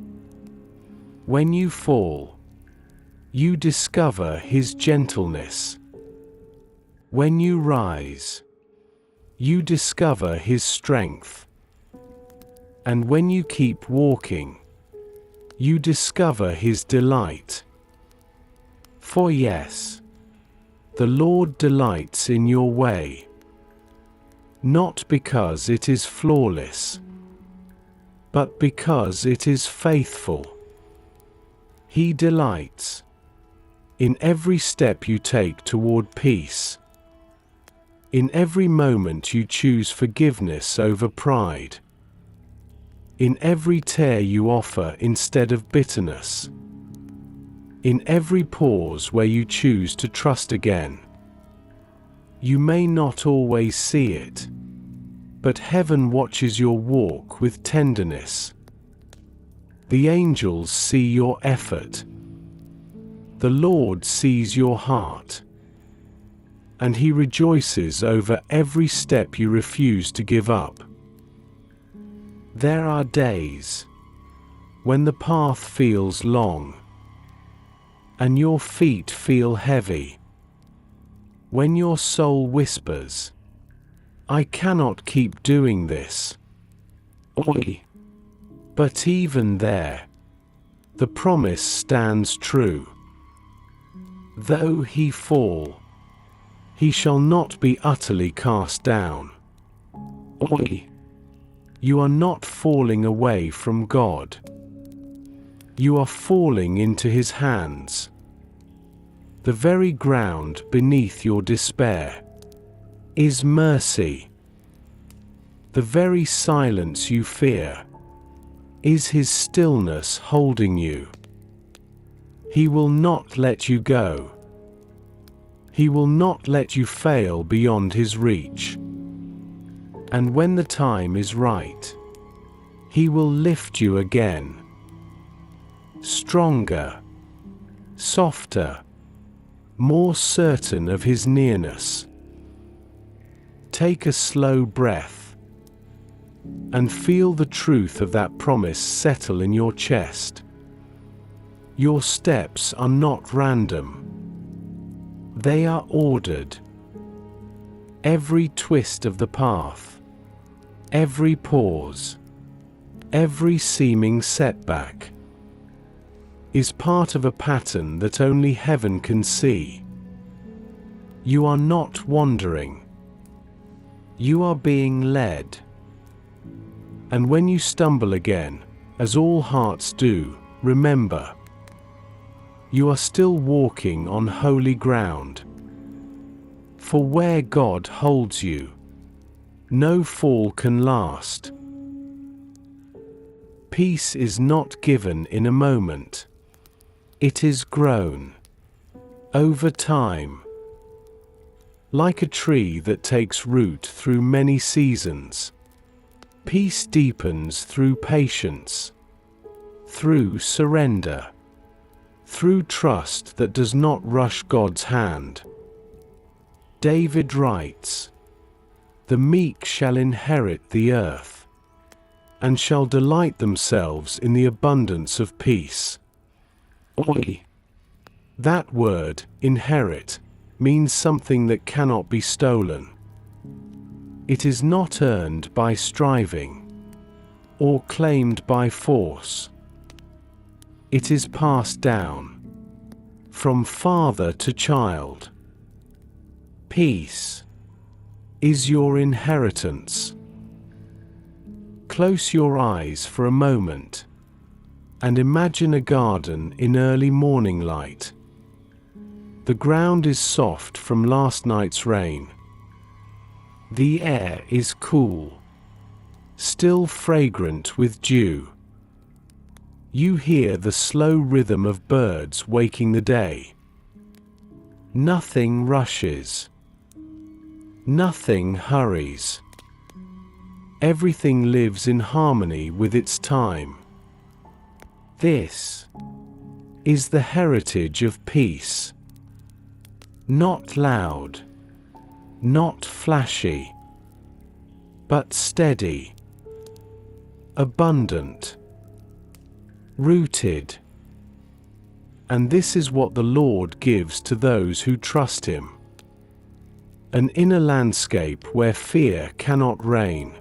When you fall, you discover His gentleness. When you rise, you discover His strength. And when you keep walking, you discover His delight. For yes, the Lord delights in your way, not because it is flawless, but because it is faithful. He delights in every step you take toward peace, in every moment you choose forgiveness over pride, in every tear you offer instead of bitterness, in every pause where you choose to trust again. You may not always see it, but heaven watches your walk with tenderness. The angels see your effort. The Lord sees your heart, and He rejoices over every step you refuse to give up. There are days when the path feels long, and your feet feel heavy, when your soul whispers, "I cannot keep doing this." Oi! But even there, the promise stands true. Though he fall, he shall not be utterly cast down. Oi! You are not falling away from God. You are falling into His hands. The very ground beneath your despair is mercy. The very silence you fear is His stillness holding you. He will not let you go. He will not let you fail beyond His reach. And when the time is right, He will lift you again. Stronger, softer, more certain of His nearness. Take a slow breath and feel the truth of that promise settle in your chest. Your steps are not random. They are ordered. Every twist of the path, every pause, every seeming setback is part of a pattern that only heaven can see. You are not wandering. You are being led. And when you stumble again, as all hearts do, remember, you are still walking on holy ground. For where God holds you, no fall can last. Peace is not given in a moment. It is grown over time. Like a tree that takes root through many seasons, peace deepens through patience, through surrender, through trust that does not rush God's hand. David writes, "The meek shall inherit the earth, and shall delight themselves in the abundance of peace." Oi! That word, inherit, means something that cannot be stolen. It is not earned by striving, or claimed by force. It is passed down, from father to child. Peace is your inheritance. Close your eyes for a moment and imagine a garden in early morning light. The ground is soft from last night's rain. The air is cool, still fragrant with dew. You hear the slow rhythm of birds waking the day. Nothing rushes. Nothing hurries. Everything lives in harmony with its time. This is the heritage of peace. Not loud, not flashy, but steady, abundant, rooted. And this is what the Lord gives to those who trust Him: an inner landscape where fear cannot reign,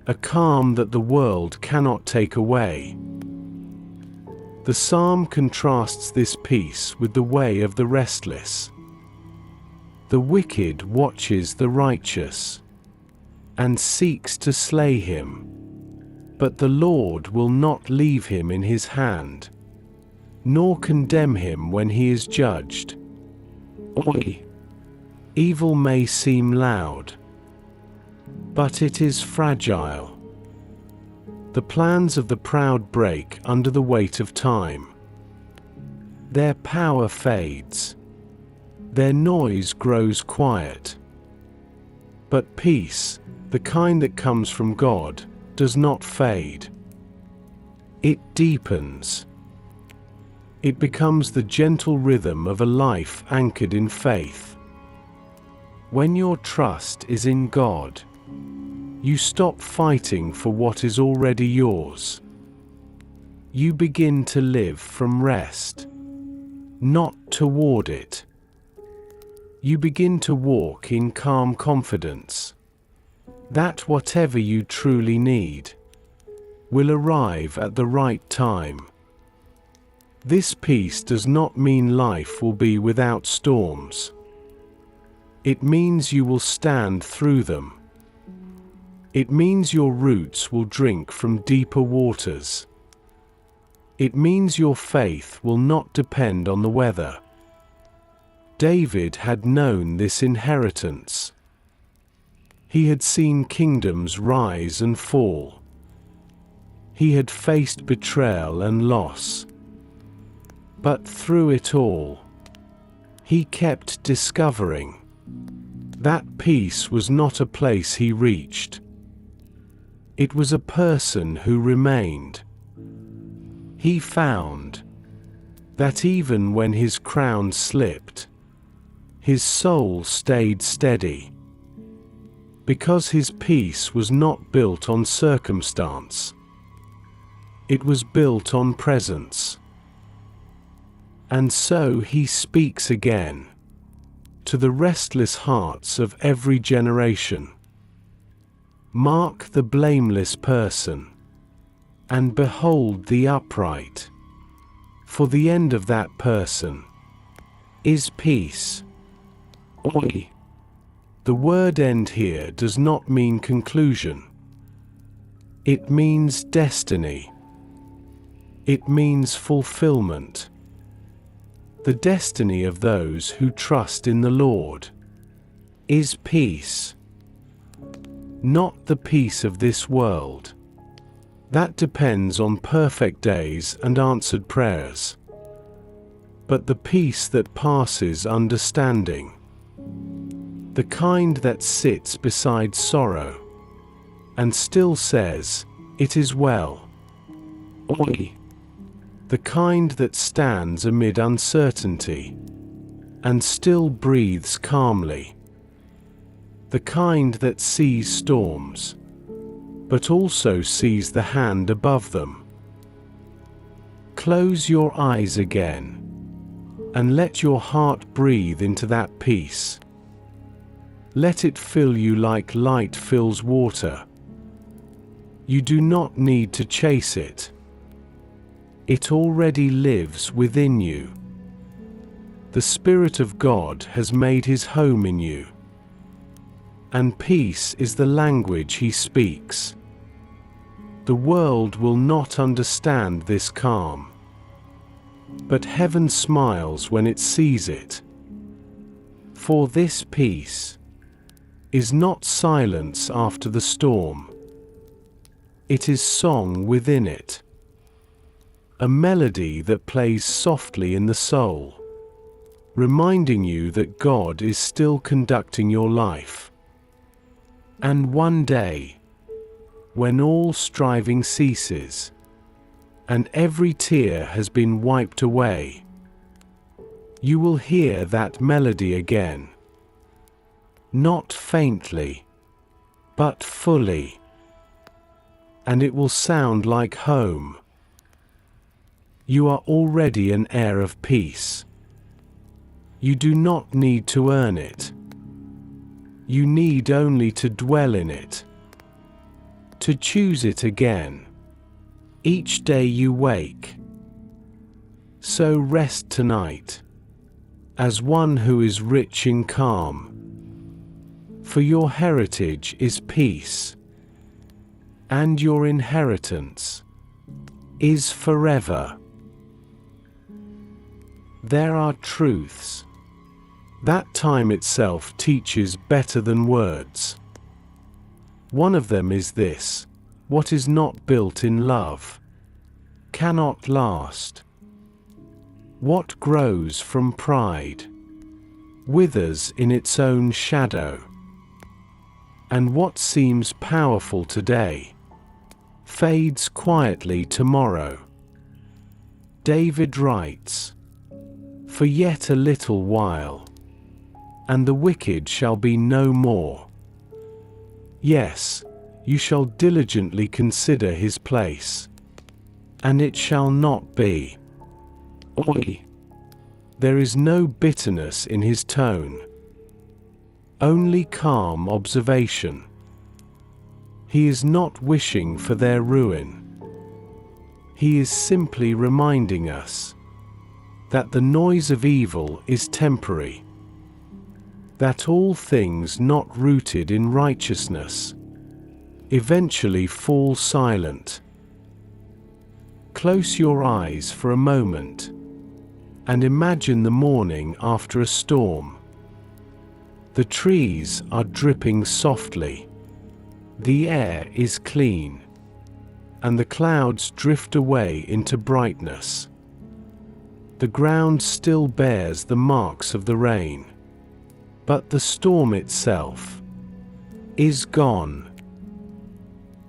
a calm that the world cannot take away. The psalm contrasts this peace with the way of the restless. The wicked watches the righteous and seeks to slay him, but the Lord will not leave him in his hand, nor condemn him when he is judged. Evil may seem loud, but it is fragile. The plans of the proud break under the weight of time. Their power fades. Their noise grows quiet. But peace, the kind that comes from God, does not fade. It deepens. It becomes the gentle rhythm of a life anchored in faith. When your trust is in God, you stop fighting for what is already yours. You begin to live from rest, not toward it. You begin to walk in calm confidence that whatever you truly need will arrive at the right time. This peace does not mean life will be without storms. It means you will stand through them. It means your roots will drink from deeper waters. It means your faith will not depend on the weather. David had known this inheritance. He had seen kingdoms rise and fall. He had faced betrayal and loss. But through it all, he kept discovering that peace was not a place he reached. It was a person who remained. He found that even when his crown slipped, his soul stayed steady, because his peace was not built on circumstance. It was built on presence. And so he speaks again to the restless hearts of every generation. Mark the blameless person, and behold the upright, for the end of that person is peace. The word end here does not mean conclusion. It means destiny. It means fulfillment. The destiny of those who trust in the Lord is peace. Not the peace of this world. That depends on perfect days and answered prayers. But the peace that passes understanding. The kind that sits beside sorrow and still says, "It is well." The kind that stands amid uncertainty and still breathes calmly. The kind that sees storms, but also sees the hand above them. Close your eyes again, and let your heart breathe into that peace. Let it fill you like light fills water. You do not need to chase it. It already lives within you. The Spirit of God has made His home in you. And peace is the language He speaks. The world will not understand this calm. But heaven smiles when it sees it. For this peace is not silence after the storm. It is song within it. A melody that plays softly in the soul, reminding you that God is still conducting your life. And one day, when all striving ceases, and every tear has been wiped away, you will hear that melody again. not faintly, but fully, and it will sound like home. You are already an heir of peace. You do not need to earn it. You need only to dwell in it, to choose it again, each day you wake. So rest tonight, as one who is rich in calm, for your heritage is peace, and your inheritance is forever. There are truths that time itself teaches better than words. One of them is this: what is not built in love cannot last. What grows from pride withers in its own shadow, and what seems powerful today fades quietly tomorrow. David writes, "For yet a little while, and the wicked shall be no more. Yes, you shall diligently consider his place, and it shall not be. Oi! There is no bitterness in his tone, only calm observation. He is not wishing for their ruin. He is simply reminding us that the noise of evil is temporary, that all things not rooted in righteousness eventually fall silent." Close your eyes for a moment and imagine the morning after a storm. The trees are dripping softly, the air is clean, and the clouds drift away into brightness. The ground still bears the marks of the rain, but the storm itself is gone.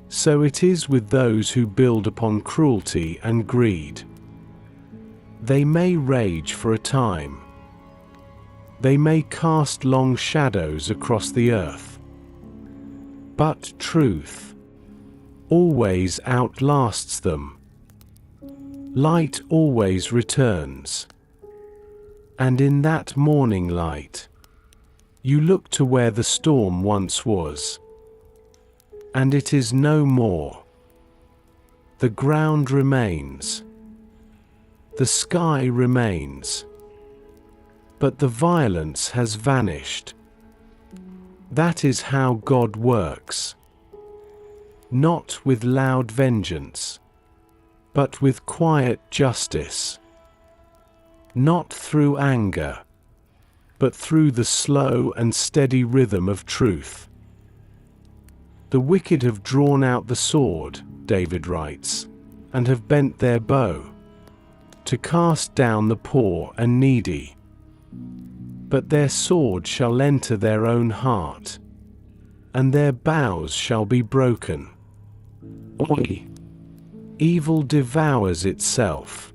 So it is with those who build upon cruelty and greed. They may rage for a time. They may cast long shadows across the earth. But truth always outlasts them. Light always returns. And in that morning light, you look to where the storm once was, and it is no more. The ground remains. The sky remains. But the violence has vanished. That is how God works. Not with loud vengeance, but with quiet justice. Not through anger, but through the slow and steady rhythm of truth. The wicked have drawn out the sword, David writes, and have bent their bow, to cast down the poor and needy. But their sword shall enter their own heart, and their bows shall be broken. Oi! Evil devours itself.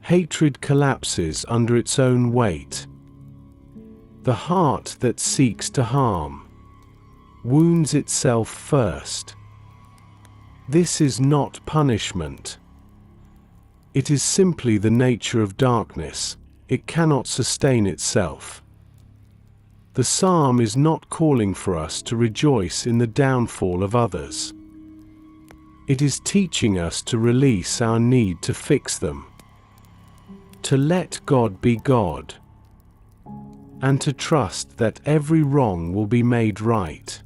Hatred collapses under its own weight. The heart that seeks to harm wounds itself first. This is not punishment. It is simply the nature of darkness. It cannot sustain itself. The psalm is not calling for us to rejoice in the downfall of others. It is teaching us to release our need to fix them, to let God be God, and to trust that every wrong will be made right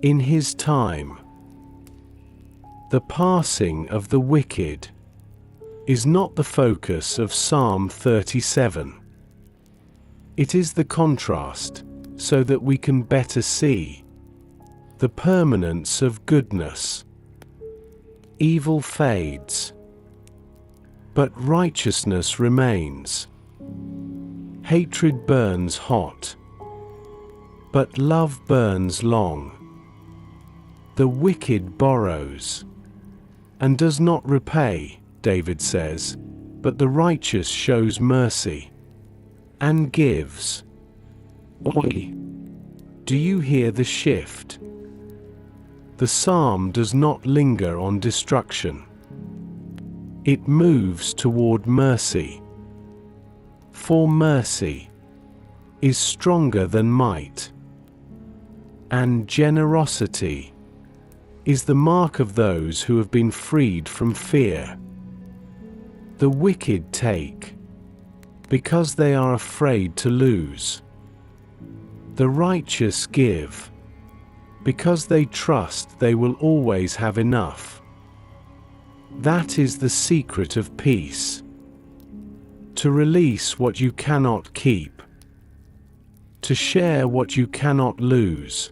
in His time. The passing of the wicked is not the focus of Psalm 37. It is the contrast, so that we can better see the permanence of goodness. Evil fades, but righteousness remains. Hatred burns hot, but love burns long. The wicked borrows and does not repay, David says, but the righteous shows mercy and gives. Oi! Do you hear the shift? The psalm does not linger on destruction. It moves toward mercy. For mercy is stronger than might, and generosity is the mark of those who have been freed from fear. The wicked take because they are afraid to lose. The righteous give because they trust they will always have enough. That is the secret of peace. To release what you cannot keep. To share what you cannot lose.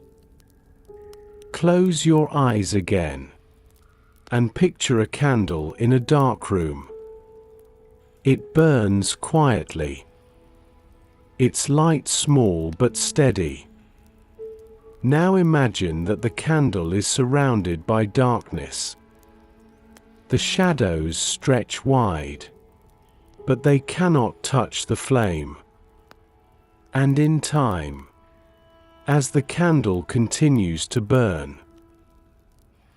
Close your eyes again and picture a candle in a dark room. It burns quietly. Its light small but steady. Now imagine that the candle is surrounded by darkness. The shadows stretch wide, but they cannot touch the flame. And in time, as the candle continues to burn,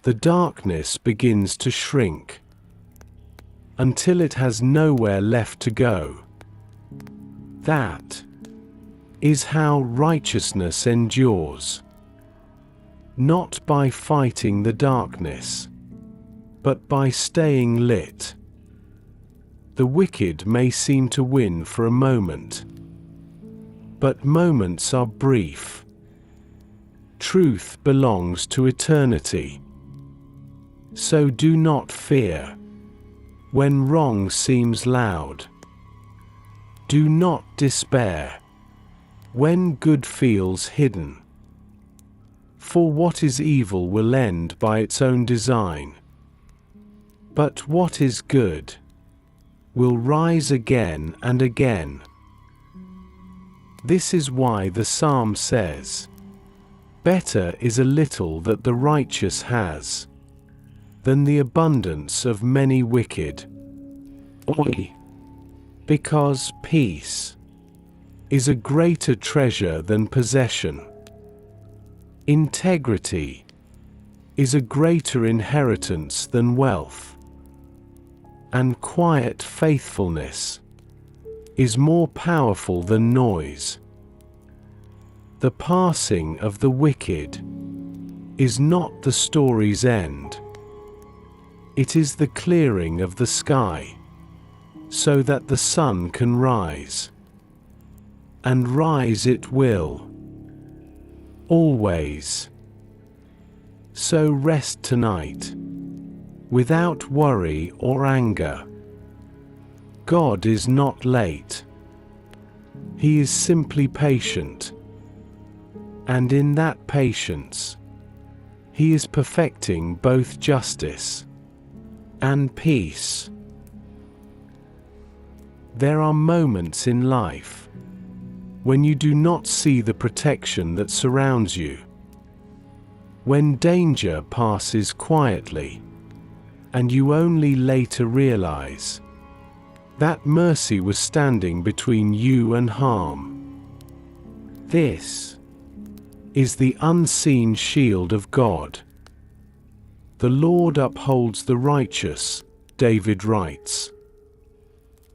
the darkness begins to shrink until it has nowhere left to go. That is how righteousness endures. Not by fighting the darkness, but by staying lit. The wicked may seem to win for a moment, but moments are brief. Truth belongs to eternity. So do not fear when wrong seems loud. Do not despair when good feels hidden. For what is evil will end by its own design, but what is good will rise again and again. This is why the psalm says, "Better is a little that the righteous has, than the abundance of many wicked." Because peace is a greater treasure than possession. Integrity is a greater inheritance than wealth. And quiet faithfulness is more powerful than noise. The passing of the wicked is not the story's end. It is the clearing of the sky, so that the sun can rise. And rise it will. Always. So rest tonight, without worry or anger. God is not late. He is simply patient. And in that patience, He is perfecting both justice and peace. There are moments in life when you do not see the protection that surrounds you. When danger passes quietly, and you only later realize that mercy was standing between you and harm. This is the unseen shield of God. The Lord upholds the righteous, David writes.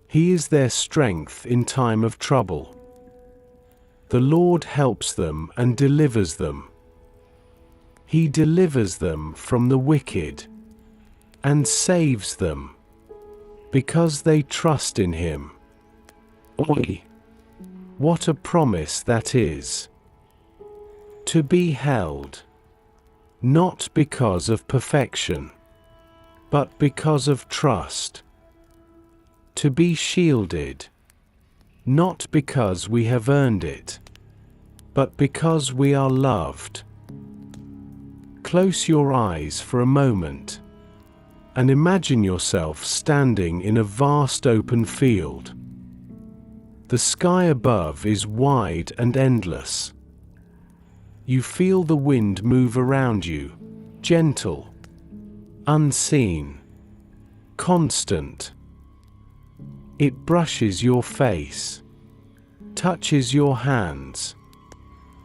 He is their strength in time of trouble. The Lord helps them and delivers them. He delivers them from the wicked and saves them because they trust in Him. What a promise that is! To be held, not because of perfection, but because of trust. To be shielded, not because we have earned it, but because we are loved. Close your eyes for a moment and imagine yourself standing in a vast open field. The sky above is wide and endless. You feel the wind move around you, gentle, unseen, constant. It brushes your face, touches your hands,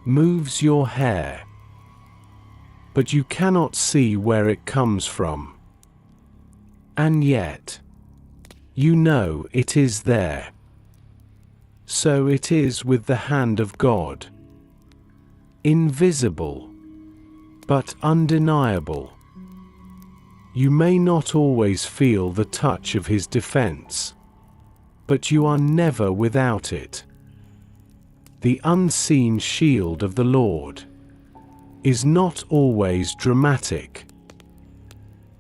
moves your hair, but you cannot see where it comes from. And yet, you know it is there. So it is with the hand of God. Invisible, but undeniable. You may not always feel the touch of His defense, but you are never without it. The unseen shield of the Lord is not always dramatic.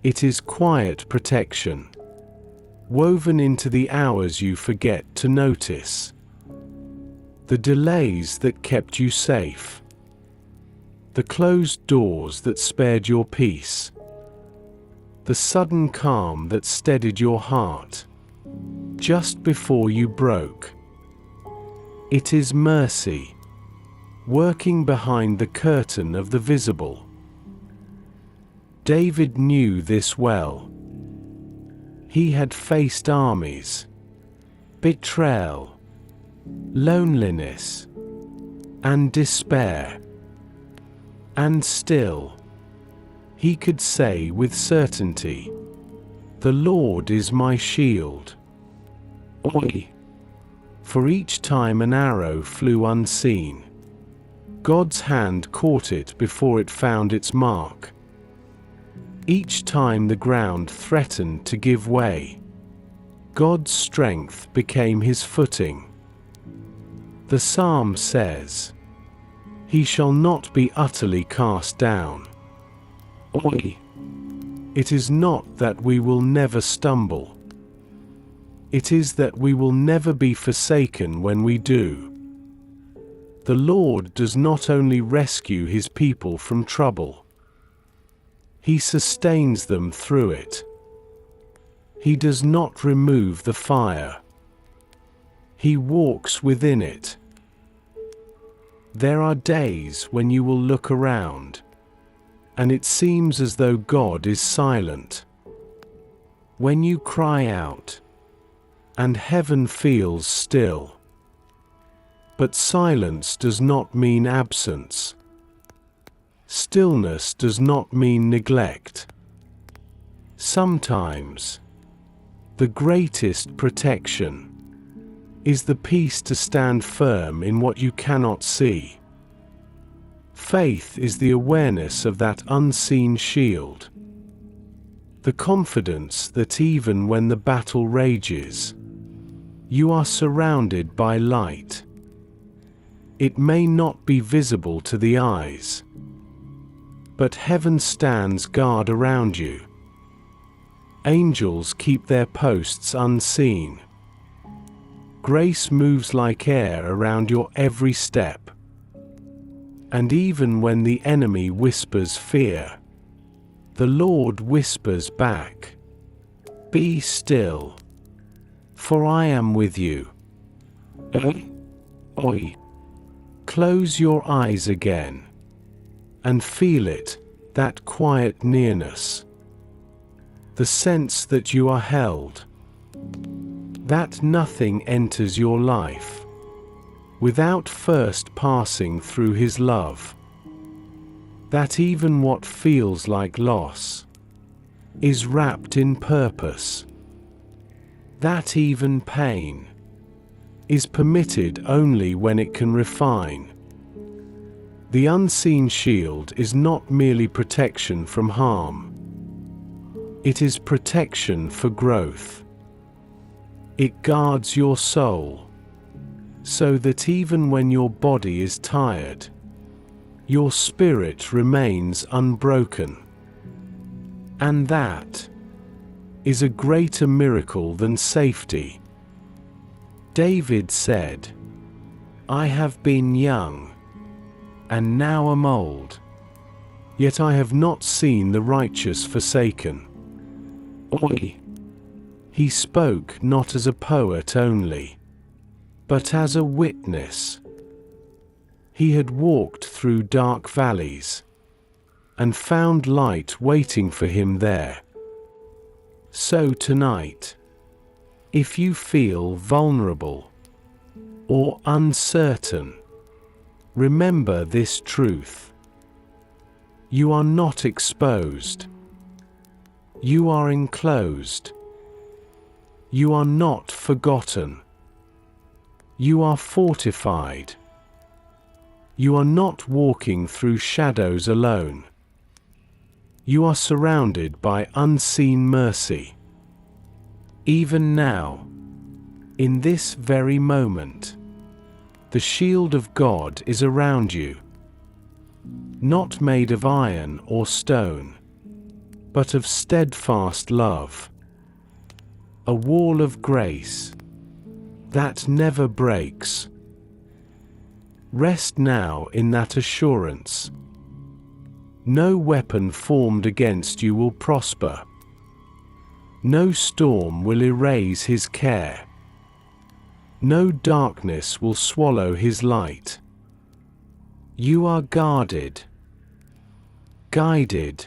It is quiet protection, woven into the hours you forget to notice, the delays that kept you safe, the closed doors that spared your peace, the sudden calm that steadied your heart just before you broke. It is mercy, working behind the curtain of the visible. David knew this well. He had faced armies, betrayal, loneliness, and despair. And still, he could say with certainty, "The Lord is my shield." Oi! For each time an arrow flew unseen, God's hand caught it before it found its mark. Each time the ground threatened to give way, God's strength became His footing. The psalm says, "He shall not be utterly cast down." Oi! It is not that we will never stumble. It is that we will never be forsaken when we do. The Lord does not only rescue His people from trouble, He sustains them through it. He does not remove the fire. He walks within it. There are days when you will look around, and it seems as though God is silent. When you cry out, and heaven feels still. But silence does not mean absence. Stillness does not mean neglect. Sometimes, the greatest protection is the peace to stand firm in what you cannot see. Faith is the awareness of that unseen shield. The confidence that even when the battle rages, you are surrounded by light. It may not be visible to the eyes, but heaven stands guard around you. Angels keep their posts unseen. Grace moves like air around your every step. And even when the enemy whispers fear, the Lord whispers back, "Be still, for I am with you." Oi! Close your eyes again, and feel it, that quiet nearness. The sense that you are held. That nothing enters your life without first passing through His love. That even what feels like loss is wrapped in purpose. That even pain is permitted only when it can refine. The unseen shield is not merely protection from harm. It is protection for growth. It guards your soul, so that even when your body is tired, your spirit remains unbroken. And that is a greater miracle than safety. David said, "I have been young, and now am old, yet I have not seen the righteous forsaken." Oi! He spoke not as a poet only, but as a witness. He had walked through dark valleys, and found light waiting for him there. So tonight, if you feel vulnerable or uncertain, Remember this truth. You are not exposed. You are enclosed. You are not forgotten. You are fortified. You are not walking through shadows alone. You are surrounded by unseen mercy. Even now, in this very moment, the shield of God is around you, not made of iron or stone, but of steadfast love, a wall of grace that never breaks. Rest now in that assurance. No weapon formed against you will prosper. No storm will erase His care. No darkness will swallow His light. You are guarded, guided,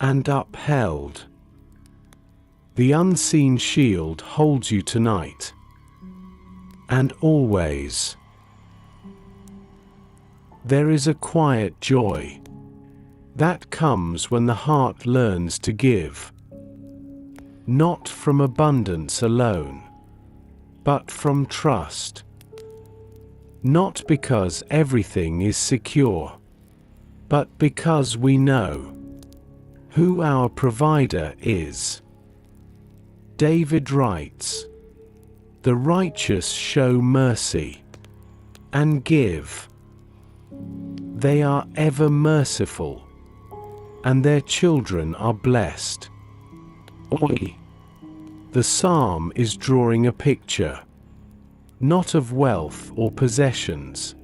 and upheld. The unseen shield holds you tonight and always. There is a quiet joy that comes when the heart learns to give, not from abundance alone, but from trust. Not because everything is secure, but because we know who our provider is. David writes, "The righteous show mercy and give. They are ever merciful, and their children are blessed." Oi. The psalm is drawing a picture, not of wealth or possessions,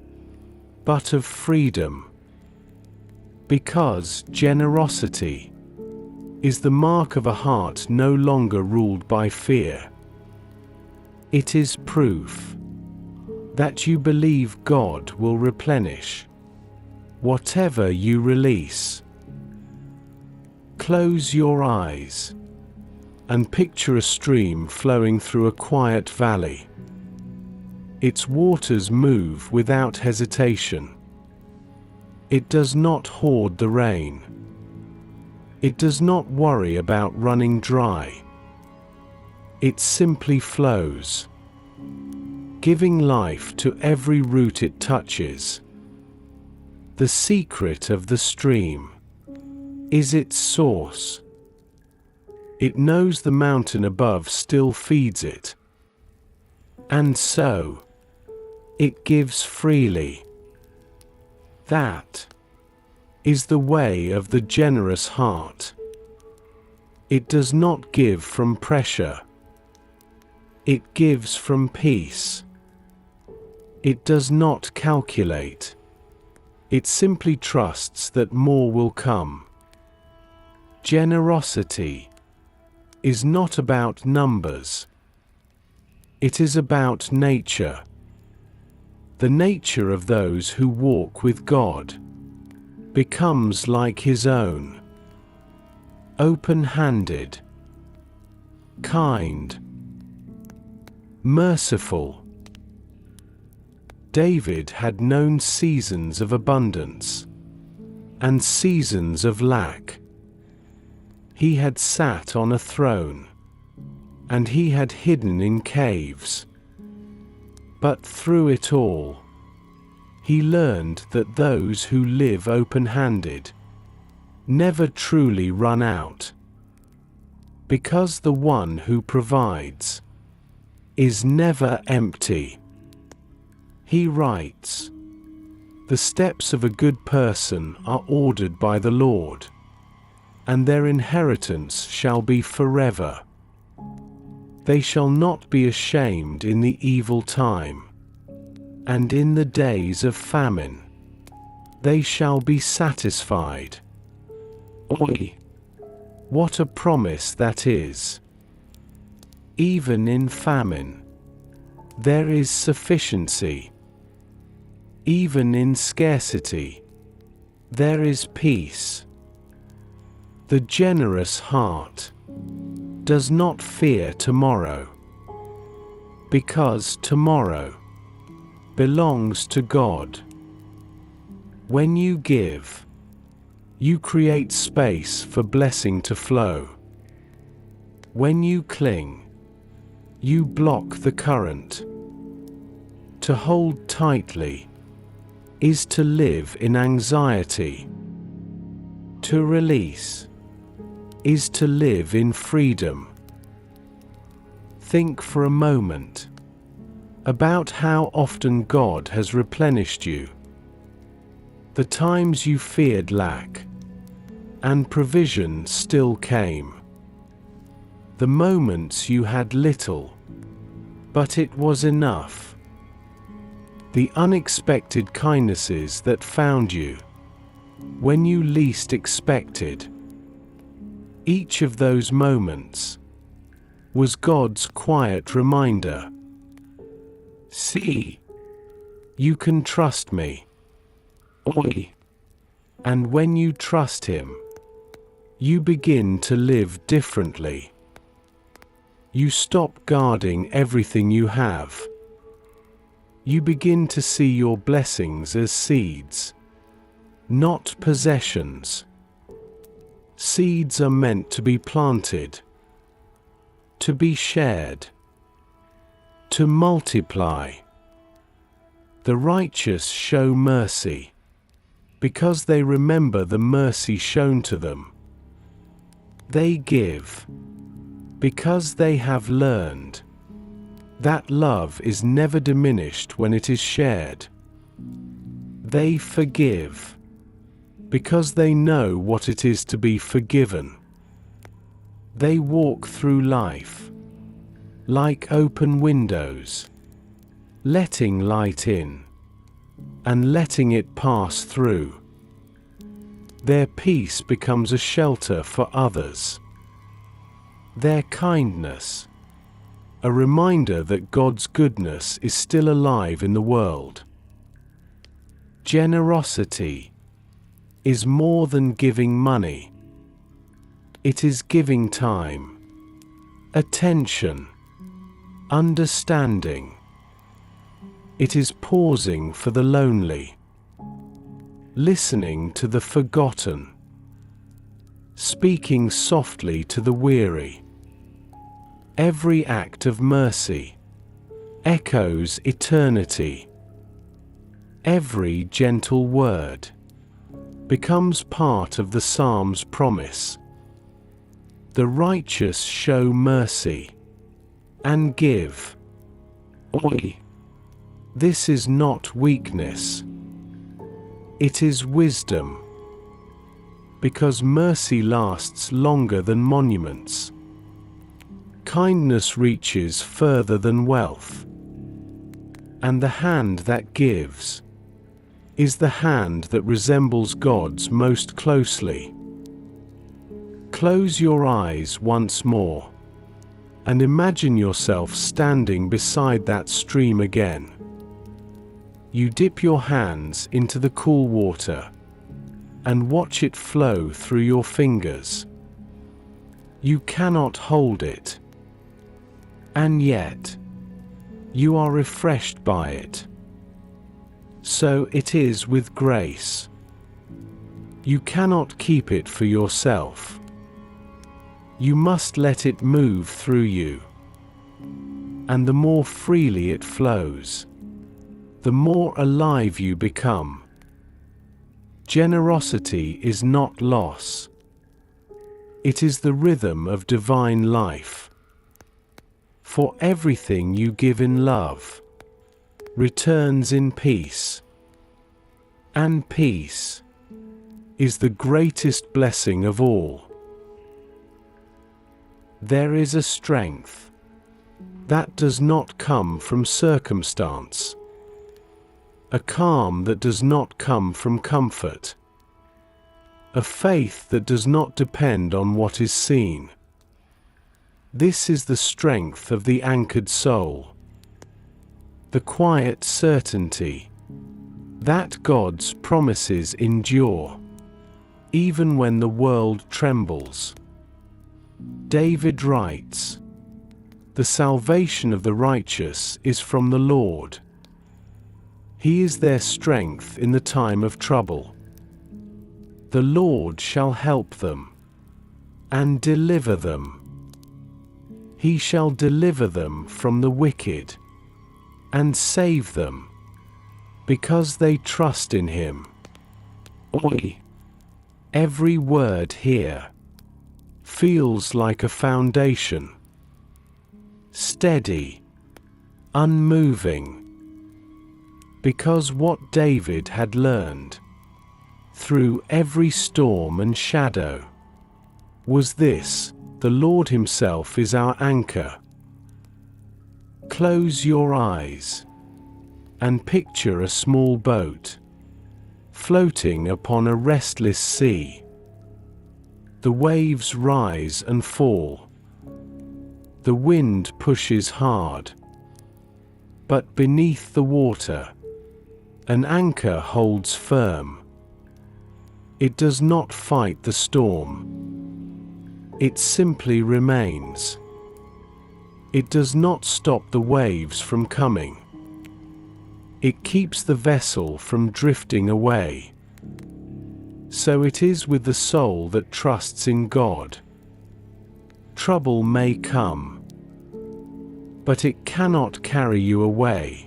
but of freedom. Because generosity is the mark of a heart no longer ruled by fear. It is proof that you believe God will replenish whatever you release. Close your eyes and picture a stream flowing through a quiet valley. Its waters move without hesitation. It does not hoard the rain. It does not worry about running dry. It simply flows, giving life to every root it touches. The secret of the stream is its source. It knows the mountain above still feeds it, and so it gives freely. That is the way of the generous heart. It does not give from pressure. It gives from peace. It does not calculate. It simply trusts that more will come. Generosity is not about numbers. It is about nature. The nature of those who walk with God becomes like His own. Open-handed, kind, merciful. David had known seasons of abundance and seasons of lack. He had sat on a throne, and he had hidden in caves. But through it all, he learned that those who live open-handed never truly run out, because the one who provides is never empty. He writes, "The steps of a good person are ordered by the Lord, and their inheritance shall be forever. They shall not be ashamed in the evil time, and in the days of famine they shall be satisfied." Oi! What a promise that is! Even in famine, there is sufficiency. Even in scarcity, there is peace. The generous heart does not fear tomorrow, because tomorrow belongs to God. When you give, you create space for blessing to flow. When you cling, you block the current. To hold tightly is to live in anxiety. To release is to live in freedom. Think for a moment about how often God has replenished you. The times you feared lack, and provision still came. The moments you had little, but it was enough. The unexpected kindnesses that found you when you least expected. Each of those moments was God's quiet reminder. See, you can trust me. Oi. And when you trust Him, you begin to live differently. You stop guarding everything you have. You begin to see your blessings as seeds, not possessions. Seeds are meant to be planted, to be shared, to multiply. The righteous show mercy because they remember the mercy shown to them. They give because they have learned that love is never diminished when it is shared. They forgive because they know what it is to be forgiven. They walk through life like open windows, letting light in and letting it pass through. Their peace becomes a shelter for others. Their kindness, a reminder that God's goodness is still alive in the world. Generosity is more than giving money. It is giving time, attention, understanding. It is pausing for the lonely, listening to the forgotten, speaking softly to the weary. Every act of mercy echoes eternity. Every gentle word becomes part of the Psalm's promise. The righteous show mercy and give. Oi. This is not weakness. It is wisdom. Because mercy lasts longer than monuments. Kindness reaches further than wealth. And the hand that gives is the hand that resembles God's most closely. Close your eyes once more and imagine yourself standing beside that stream again. You dip your hands into the cool water and watch it flow through your fingers. You cannot hold it, and yet you are refreshed by it. So it is with grace. You cannot keep it for yourself. You must let it move through you. And the more freely it flows, the more alive you become. Generosity is not loss. It is the rhythm of divine life. For everything you give in love returns in peace. And peace is the greatest blessing of all. There is a strength that does not come from circumstance, a calm that does not come from comfort, a faith that does not depend on what is seen. This is the strength of the anchored soul, the quiet certainty that God's promises endure, even when the world trembles. David writes, "The salvation of the righteous is from the Lord. He is their strength in the time of trouble. The Lord shall help them and deliver them. He shall deliver them from the wicked and save them, because they trust in him. Oi! Every word here feels like a foundation, steady, unmoving, because what David had learned through every storm and shadow was this: the Lord himself is our anchor. Close your eyes and picture a small boat floating upon a restless sea. The waves rise and fall. The wind pushes hard. But beneath the water, an anchor holds firm. It does not fight the storm. It simply remains. It does not stop the waves from coming. It keeps the vessel from drifting away. So it is with the soul that trusts in God. Trouble may come, but it cannot carry you away.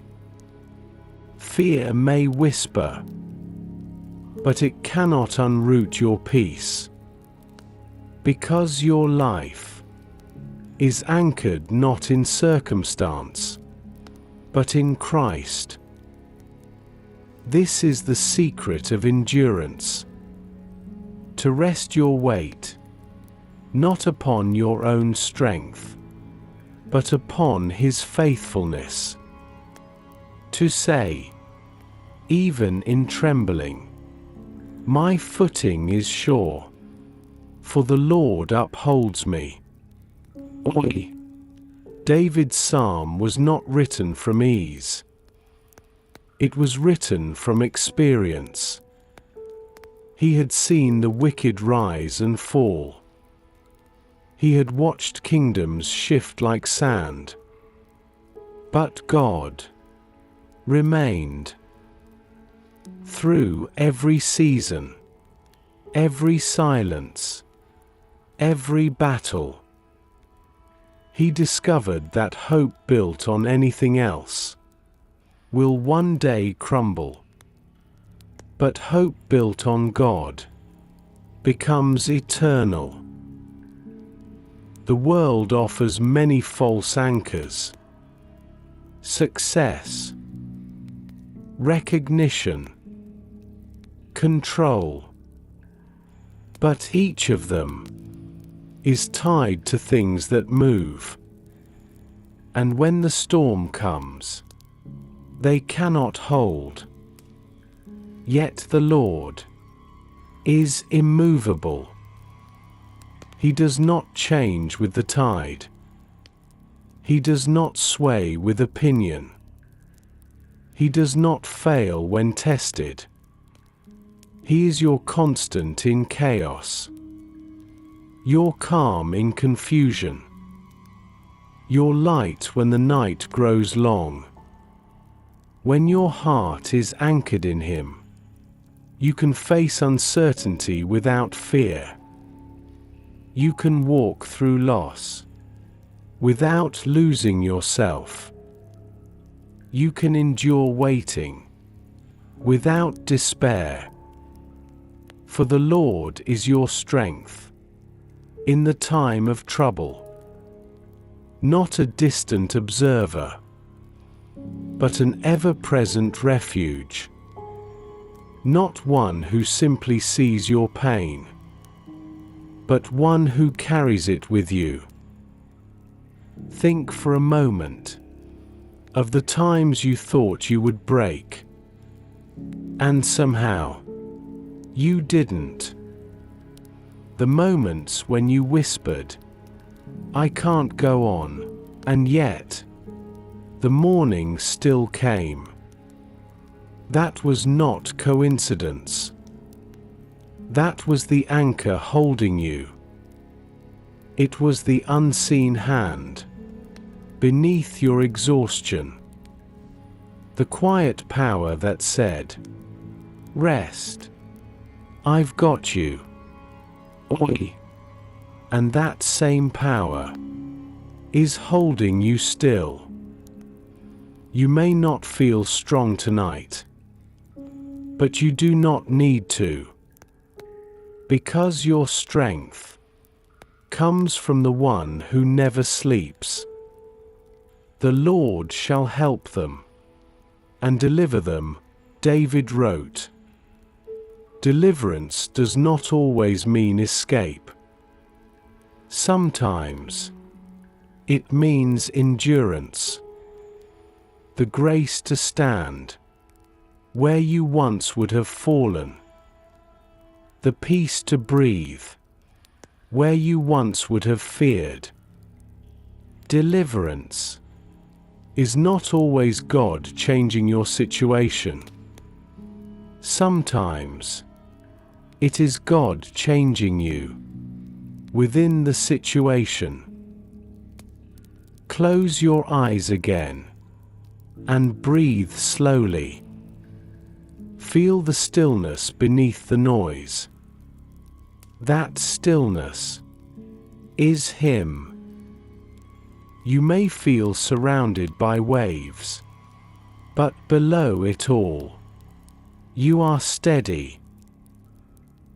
Fear may whisper, but it cannot unroot your peace. Because your life is anchored not in circumstance, but in Christ. This is the secret of endurance: to rest your weight, not upon your own strength, but upon his faithfulness. To say, even in trembling, my footing is sure, for the Lord upholds me. Oi! David's psalm was not written from ease. It was written from experience. He had seen the wicked rise and fall. He had watched kingdoms shift like sand. But God remained. Through every season, every silence, every battle, he discovered that hope built on anything else will one day crumble. But hope built on God becomes eternal. The world offers many false anchors: success, recognition, control. But each of them is tied to things that move. And when the storm comes, they cannot hold. Yet the Lord is immovable. He does not change with the tide. He does not sway with opinion. He does not fail when tested. He is your constant in chaos, your calm in confusion, your light when the night grows long. When your heart is anchored in him, you can face uncertainty without fear. You can walk through loss without losing yourself. You can endure waiting without despair. For the Lord is your strength in the time of trouble. Not a distant observer, but an ever-present refuge. Not one who simply sees your pain, but one who carries it with you. Think for a moment of the times you thought you would break, and somehow you didn't. The moments when you whispered, "I can't go on," and yet the morning still came. That was not coincidence. That was the anchor holding you. It was the unseen hand beneath your exhaustion. The quiet power that said, "Rest. I've got you." Oi. And that same power is holding you still. You may not feel strong tonight, but you do not need to, because your strength comes from the one who never sleeps. The Lord shall help them and deliver them, David wrote. Deliverance does not always mean escape. Sometimes it means endurance. The grace to stand where you once would have fallen. The peace to breathe where you once would have feared. Deliverance is not always God changing your situation. Sometimes it is God changing you within the situation. Close your eyes again and breathe slowly. Feel the stillness beneath the noise. That stillness is Him. You may feel surrounded by waves, but below it all, you are steady.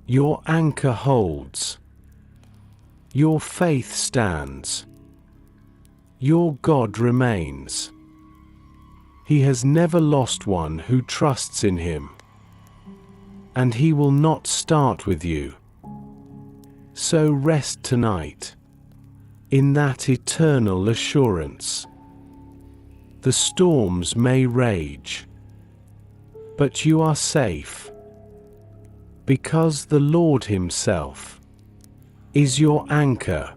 Your anchor holds. Your faith stands. Your God remains. He has never lost one who trusts in Him, and He will not start with you. So rest tonight in that eternal assurance. The storms may rage, but you are safe, because the Lord Himself is your anchor.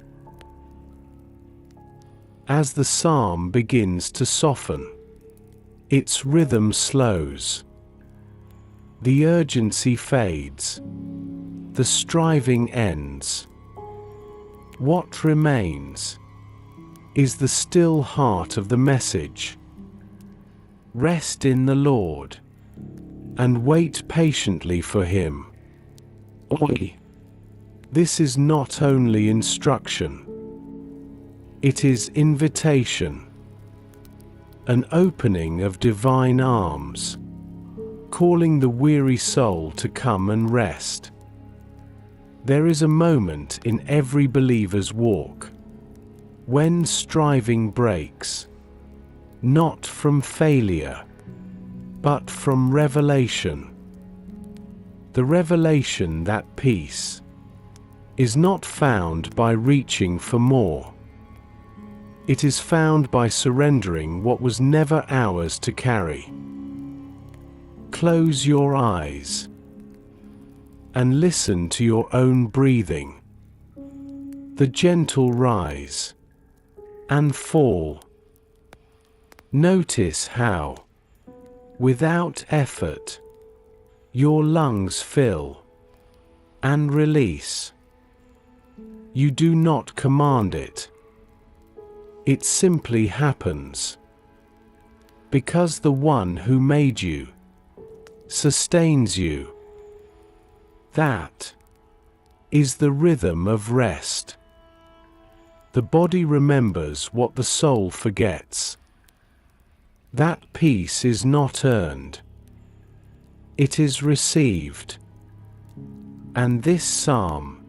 As the psalm begins to soften, its rhythm slows. The urgency fades. The striving ends. What remains is the still heart of the message. Rest in the Lord and wait patiently for Him. Oi. This is not only instruction, it is invitation, an opening of divine arms, calling the weary soul to come and rest. There is a moment in every believer's walk when striving breaks, not from failure, but from revelation. The revelation that peace is not found by reaching for more. It is found by surrendering what was never ours to carry. Close your eyes and listen to your own breathing. The gentle rise and fall. Notice how, without effort, your lungs fill and release. You do not command it. It simply happens, because the one who made you sustains you. That is the rhythm of rest. The body remembers what the soul forgets. That peace is not earned. It is received. And this psalm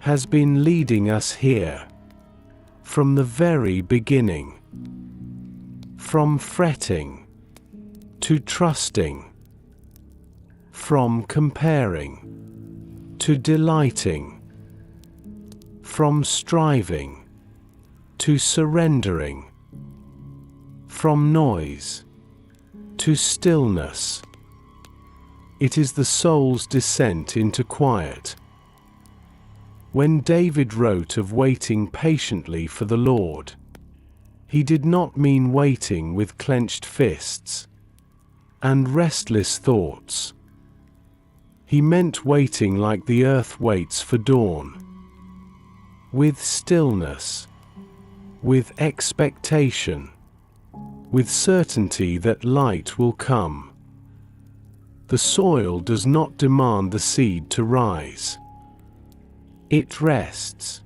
has been leading us here from the very beginning. From fretting to trusting. From comparing to delighting. From striving to surrendering. From noise to stillness. It is the soul's descent into quiet. When David wrote of waiting patiently for the Lord, he did not mean waiting with clenched fists and restless thoughts. He meant waiting like the earth waits for dawn, with stillness, with expectation, with certainty that light will come. The soil does not demand the seed to rise. It rests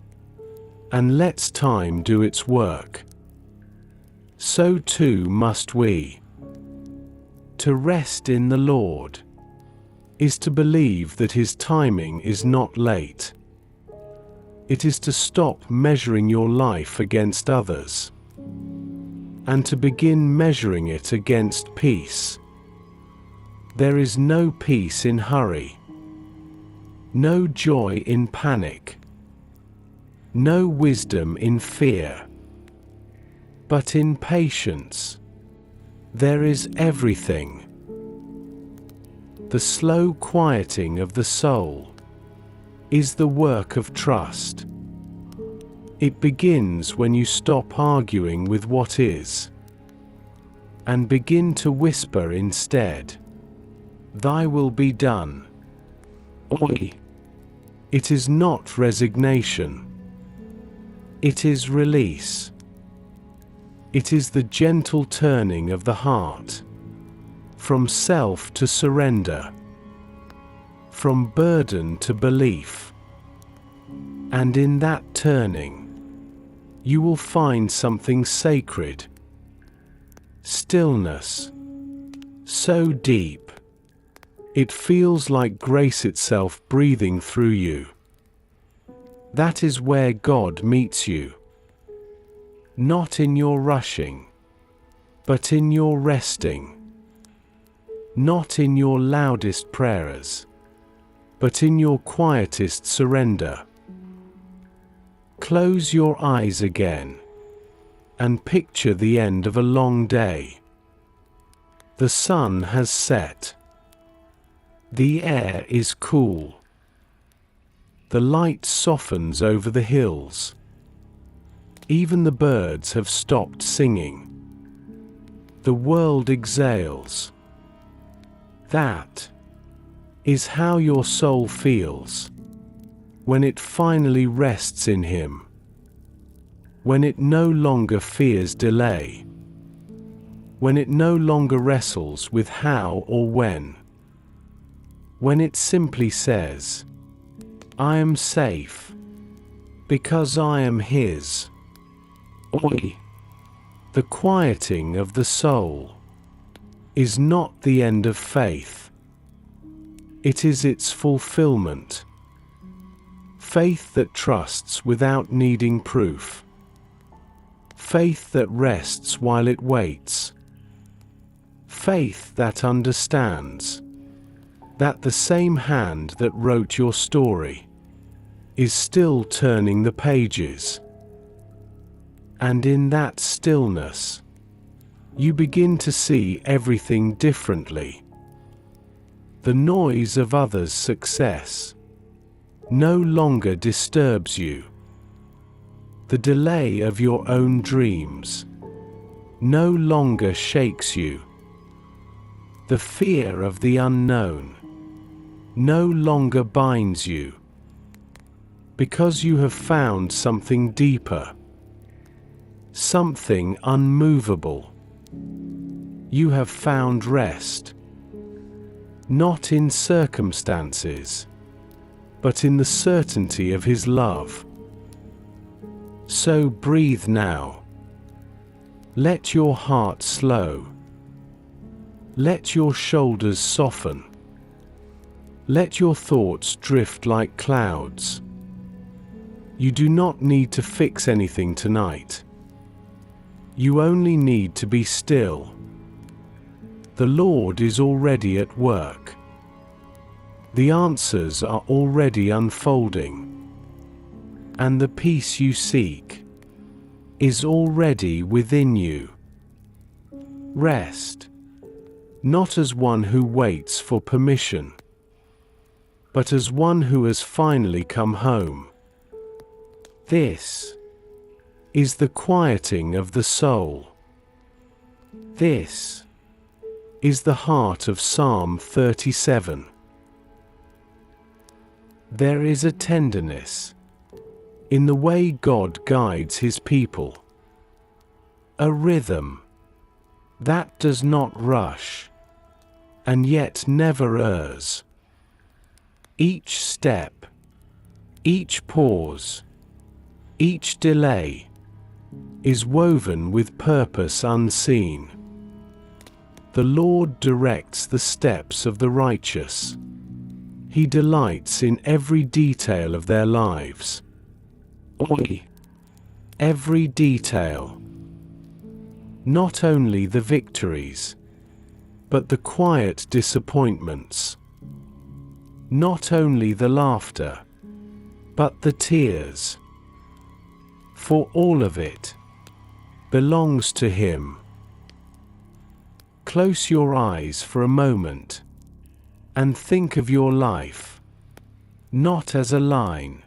and lets time do its work. So too must we. To rest in the Lord is to believe that His timing is not late. It is to stop measuring your life against others and to begin measuring it against peace. There is no peace in hurry, no joy in panic, no wisdom in fear, but in patience there is everything. The slow quieting of the soul is the work of trust. It begins when you stop arguing with what is and begin to whisper instead, "Thy will be done." Oi. It is not resignation. It is release. It is the gentle turning of the heart from self to surrender, from burden to belief. And in that turning, you will find something sacred. Stillness, so deep, it feels like grace itself breathing through you. That is where God meets you. Not in your rushing, but in your resting. Not in your loudest prayers, but in your quietest surrender. Close your eyes again and picture the end of a long day. The sun has set. The air is cool. The light softens over the hills. Even the birds have stopped singing. The world exhales. That is how your soul feels when it finally rests in Him, when it no longer fears delay, when it no longer wrestles with how or when it simply says, "I am safe because I am His." Oi. The quieting of the soul is not the end of faith. It is its fulfillment. Faith that trusts without needing proof. Faith that rests while it waits. Faith that understands that the same hand that wrote your story is still turning the pages. And in that stillness, you begin to see everything differently. The noise of others' success no longer disturbs you. The delay of your own dreams no longer shakes you. The fear of the unknown no longer binds you, because you have found something deeper, something unmovable. You have found rest, not in circumstances, but in the certainty of His love. So breathe now. Let your heart slow. Let your shoulders soften. Let your thoughts drift like clouds. You do not need to fix anything tonight. You only need to be still. The Lord is already at work. The answers are already unfolding. And the peace you seek is already within you. Rest, not as one who waits for permission, but as one who has finally come home. This is the quieting of the soul. This is the heart of Psalm 37. There is a tenderness in the way God guides His people, a rhythm that does not rush, and yet never errs. Each step, each pause, each delay is woven with purpose unseen. The Lord directs the steps of the righteous. He delights in every detail of their lives. Every detail. Not only the victories, but the quiet disappointments. Not only the laughter, but the tears. For all of it belongs to Him. Close your eyes for a moment and think of your life, not as a line,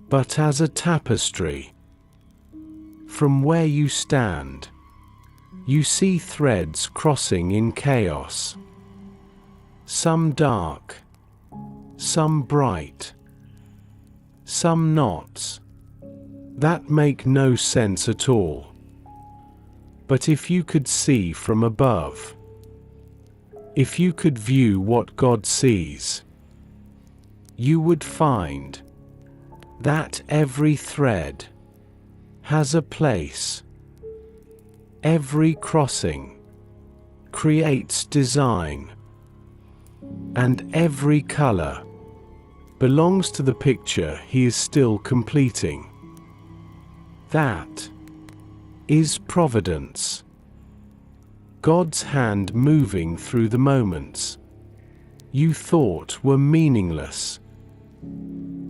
but as a tapestry. From where you stand, you see threads crossing in chaos. Some dark, some bright, some knots that make no sense at all. But if you could see from above, if you could view what God sees, you would find that every thread has a place. Every crossing creates design, and every color belongs to the picture He is still completing. That is providence. God's hand moving through the moments you thought were meaningless.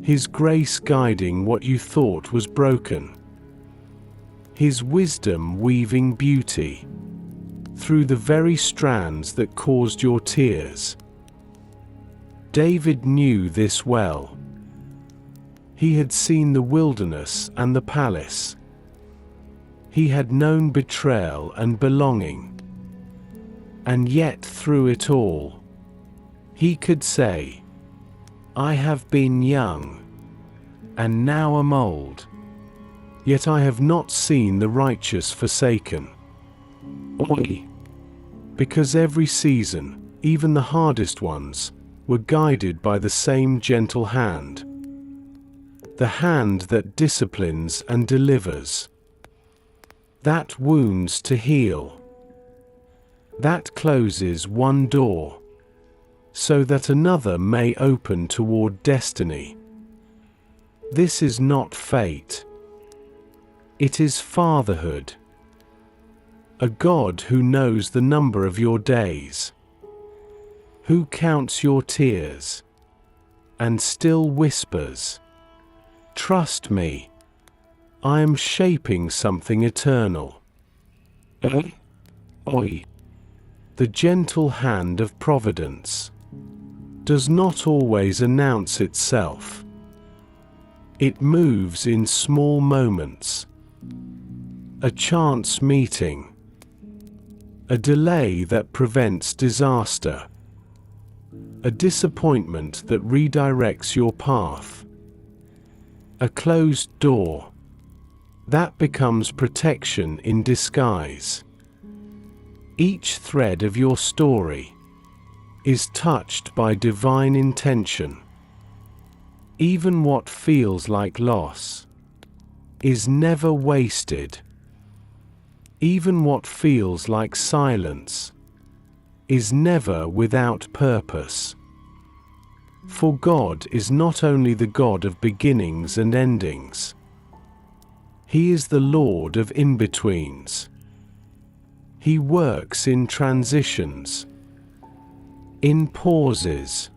His grace guiding what you thought was broken. His wisdom weaving beauty through the very strands that caused your tears. David knew this well. He had seen the wilderness and the palace. He had known betrayal and belonging. And yet through it all, he could say, I have been young, and now am old, yet I have not seen the righteous forsaken. Because every season, even the hardest ones, were guided by the same gentle hand. The hand that disciplines and delivers. That wounds to heal. That closes one door, so that another may open toward destiny. This is not fate. It is fatherhood. A God who knows the number of your days, who counts your tears, and still whispers, trust me, I am shaping something eternal. The gentle hand of providence does not always announce itself. It moves in small moments. A chance meeting. A delay that prevents disaster. A disappointment that redirects your path. A closed door that becomes protection in disguise. Each thread of your story is touched by divine intention. Even what feels like loss is never wasted. Even what feels like silence is never without purpose. For God is not only the God of beginnings and endings. He is the Lord of in-betweens. He works in transitions, in pauses,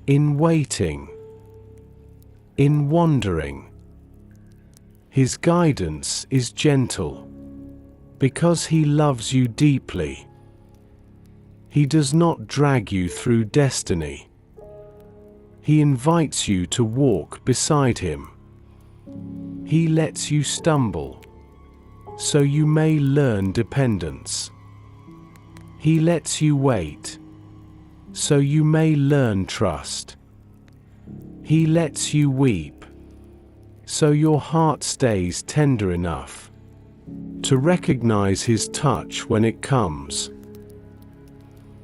in waiting, in wandering. His guidance is gentle, because He loves you deeply. He does not drag you through destiny. He invites you to walk beside Him. He lets you stumble, so you may learn dependence. He lets you wait, so you may learn trust. He lets you weep, so your heart stays tender enough to recognize His touch when it comes.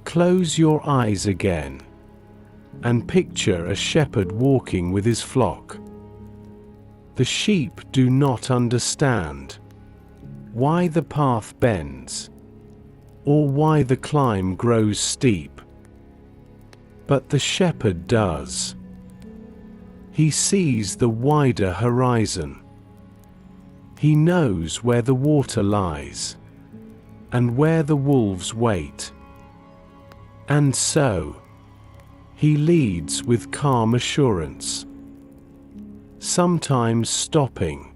Close your eyes again and picture a shepherd walking with his flock. The sheep do not understand why the path bends or why the climb grows steep. But the shepherd does. He sees the wider horizon. He knows where the water lies and where the wolves wait. And so, He leads with calm assurance, sometimes stopping,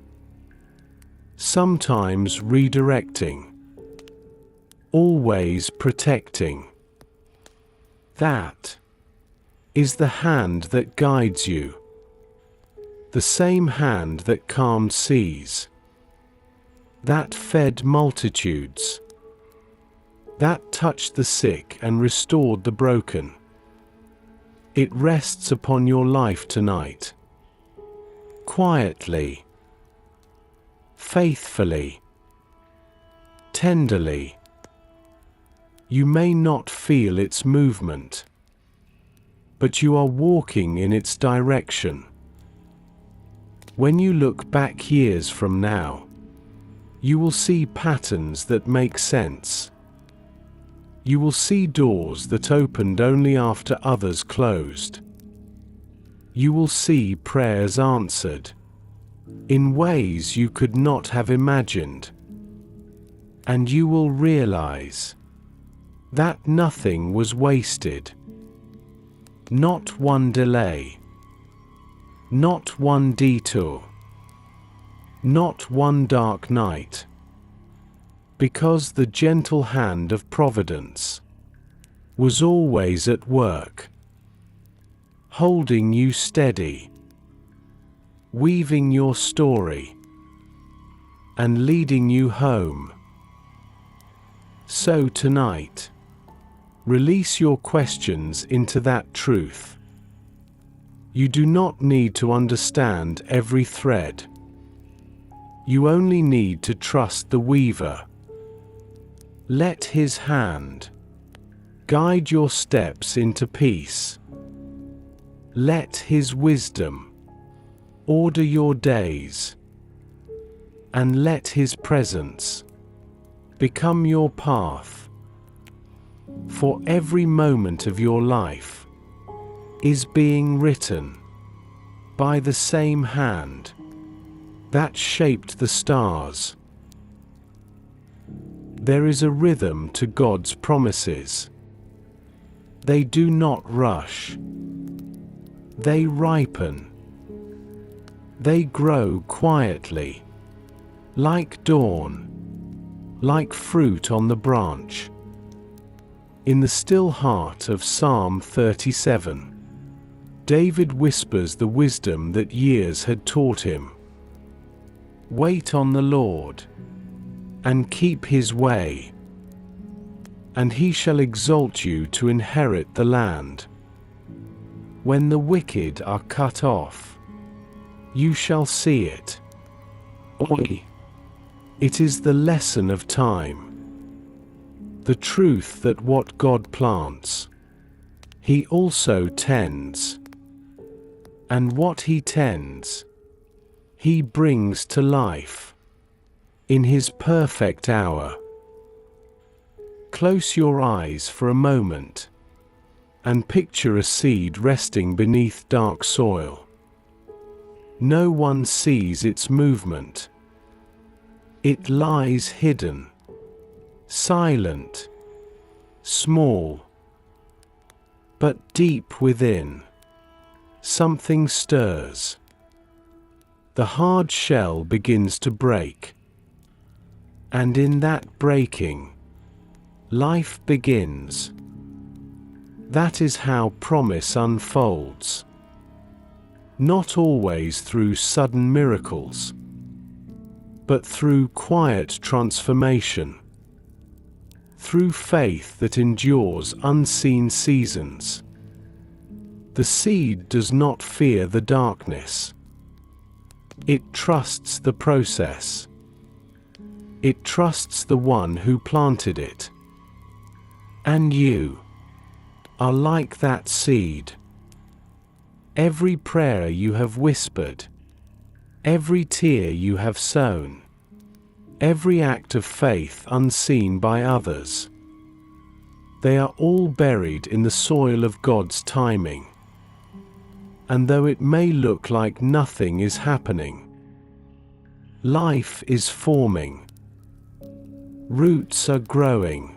sometimes redirecting, always protecting. That is the hand that guides you, the same hand that calmed seas, that fed multitudes, that touched the sick and restored the broken. It rests upon your life tonight, quietly, faithfully, tenderly. You may not feel its movement, but you are walking in its direction. When you look back years from now, you will see patterns that make sense. You will see doors that opened only after others closed. You will see prayers answered in ways you could not have imagined. And you will realize that nothing was wasted. Not one delay. Not one detour. Not one dark night. Because the gentle hand of providence was always at work, holding you steady, weaving your story, and leading you home. So tonight, release your questions into that truth. You do not need to understand every thread. You only need to trust the weaver. Let His hand guide your steps into peace. Let His wisdom order your days. And let His presence become your path. For every moment of your life is being written by the same hand that shaped the stars. There is a rhythm to God's promises. They do not rush. They ripen. They grow quietly, like dawn, like fruit on the branch. In the still heart of Psalm 37, David whispers the wisdom that years had taught him. Wait on the Lord, and keep His way, and He shall exalt you to inherit the land. When the wicked are cut off, you shall see it. Oi! It is the lesson of time. The truth that what God plants, He also tends. And what He tends, He brings to life in His perfect hour. Close your eyes for a moment and picture a seed resting beneath dark soil. No one sees its movement. It lies hidden, silent, small. But deep within, something stirs. The hard shell begins to break. And in that breaking, life begins. That is how promise unfolds. Not always through sudden miracles, but through quiet transformation. Through faith that endures unseen seasons. The seed does not fear the darkness. It trusts the process. It trusts the one who planted it. And you are like that seed. Every prayer you have whispered, every tear you have sown, every act of faith unseen by others, they are all buried in the soil of God's timing. And though it may look like nothing is happening, life is forming. Roots are growing.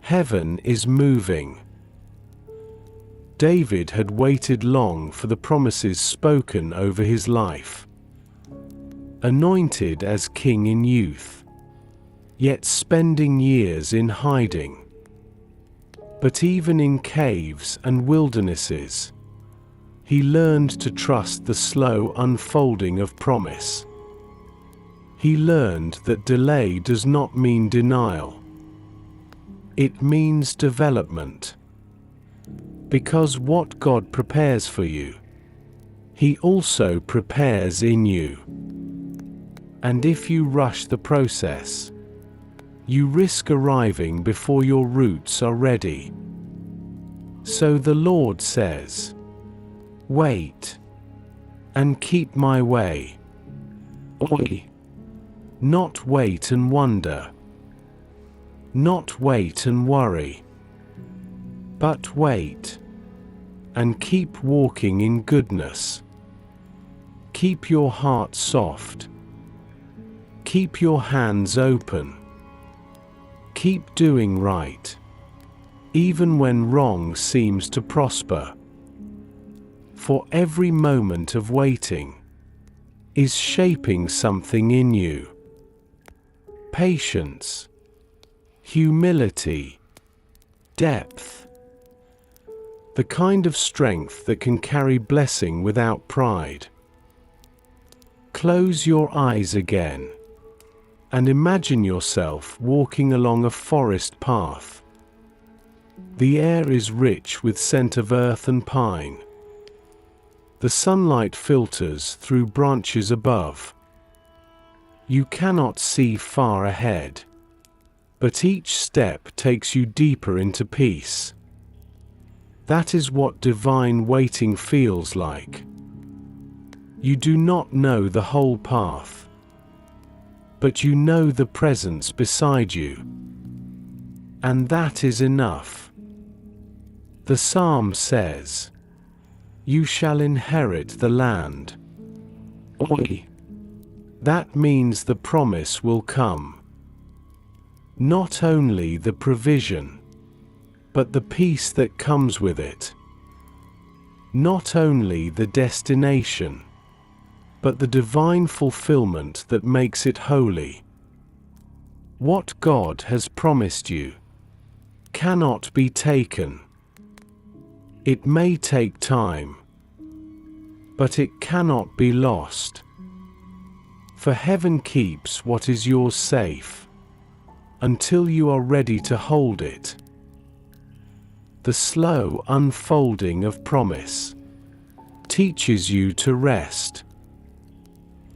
Heaven is moving. David had waited long for the promises spoken over his life. Anointed as king in youth, yet spending years in hiding. But even in caves and wildernesses, he learned to trust the slow unfolding of promise. He learned that delay does not mean denial. It means development. Because what God prepares for you, He also prepares in you. And if you rush the process, you risk arriving before your roots are ready. So the Lord says, wait, and keep my way. Oi. Not wait and wonder. Not wait and worry. But wait, and keep walking in goodness. Keep your heart soft. Keep your hands open. Keep doing right, even when wrong seems to prosper. For every moment of waiting is shaping something in you. Patience, humility, depth. The kind of strength that can carry blessing without pride. Close your eyes again and imagine yourself walking along a forest path. The air is rich with scent of earth and pine. The sunlight filters through branches above. You cannot see far ahead, but each step takes you deeper into peace. That is what divine waiting feels like. You do not know the whole path, but you know the presence beside you. And that is enough. The psalm says, "You shall inherit the land." Oi. That means the promise will come. Not only the provision, but the peace that comes with it. Not only the destination, but the divine fulfillment that makes it holy. What God has promised you cannot be taken. It may take time, but it cannot be lost. For heaven keeps what is yours safe, until you are ready to hold it. The slow unfolding of promise teaches you to rest.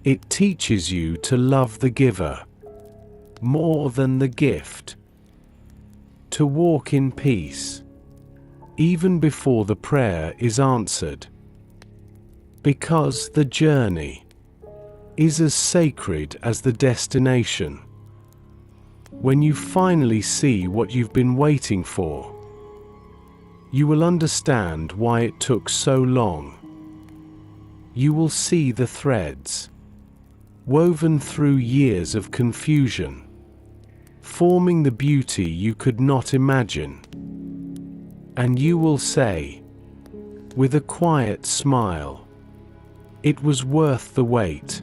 It teaches you to love the giver more than the gift. To walk in peace, even before the prayer is answered. Because the journey is as sacred as the destination. When you finally see what you've been waiting for, you will understand why it took so long. You will see the threads, woven through years of confusion, forming the beauty you could not imagine. And you will say, with a quiet smile, it was worth the wait.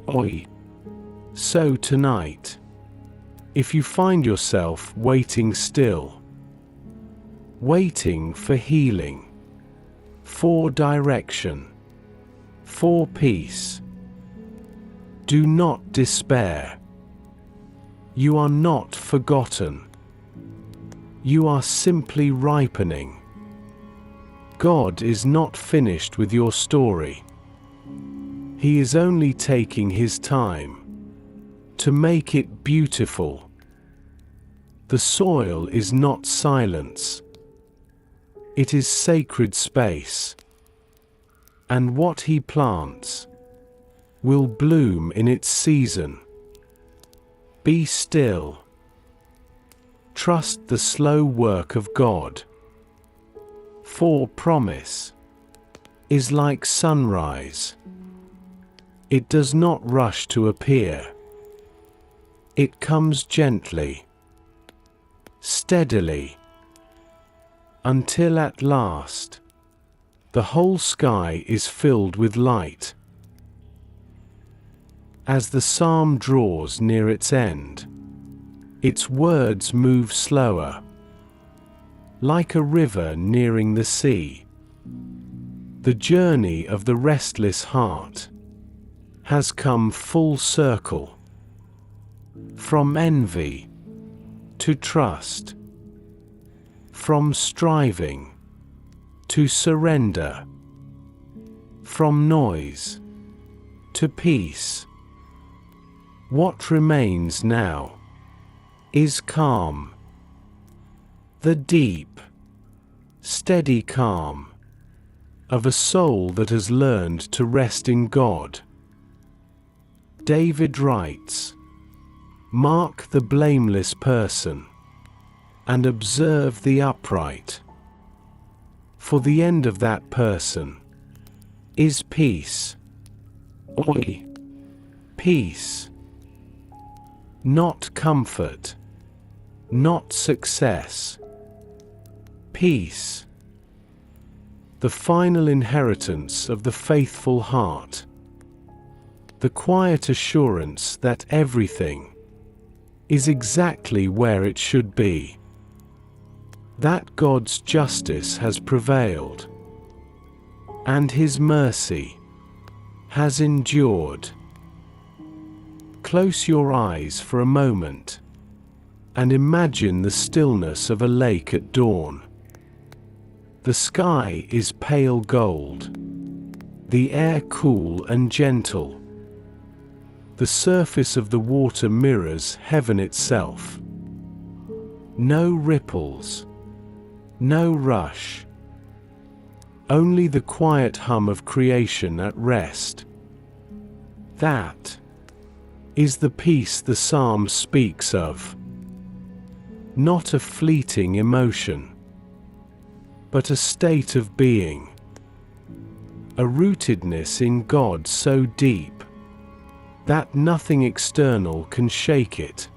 Oi. So tonight, if you find yourself waiting still, waiting for healing, for direction, for peace, do not despair. You are not forgotten. You are simply ripening. God is not finished with your story. He is only taking His time. to make it beautiful. The soil is not silence. It is sacred space. And what he plants will bloom in its season. Be still. Trust the slow work of God. For promise is like sunrise. It does not rush to appear. It comes gently, steadily, until at last the whole sky is filled with light. As the psalm draws near its end, its words move slower, like a river nearing the sea. The journey of the restless heart has come full circle, from envy to trust, from striving to surrender, from noise to peace. What remains now is calm, the deep, steady calm of a soul that has learned to rest in God. David writes, "Mark the blameless person, and observe the upright. For the end of that person is peace." Oi, peace. Not comfort, not success. Peace. The final inheritance of the faithful heart. The quiet assurance that everything is exactly where it should be. That God's justice has prevailed, and His mercy has endured. Close your eyes for a moment, and imagine the stillness of a lake at dawn. The sky is pale gold, the air cool and gentle. The surface of the water mirrors heaven itself. No ripples, no rush. Only the quiet hum of creation at rest. That is the peace the psalm speaks of. Not a fleeting emotion, but a state of being. A rootedness in God so deep that nothing external can shake it.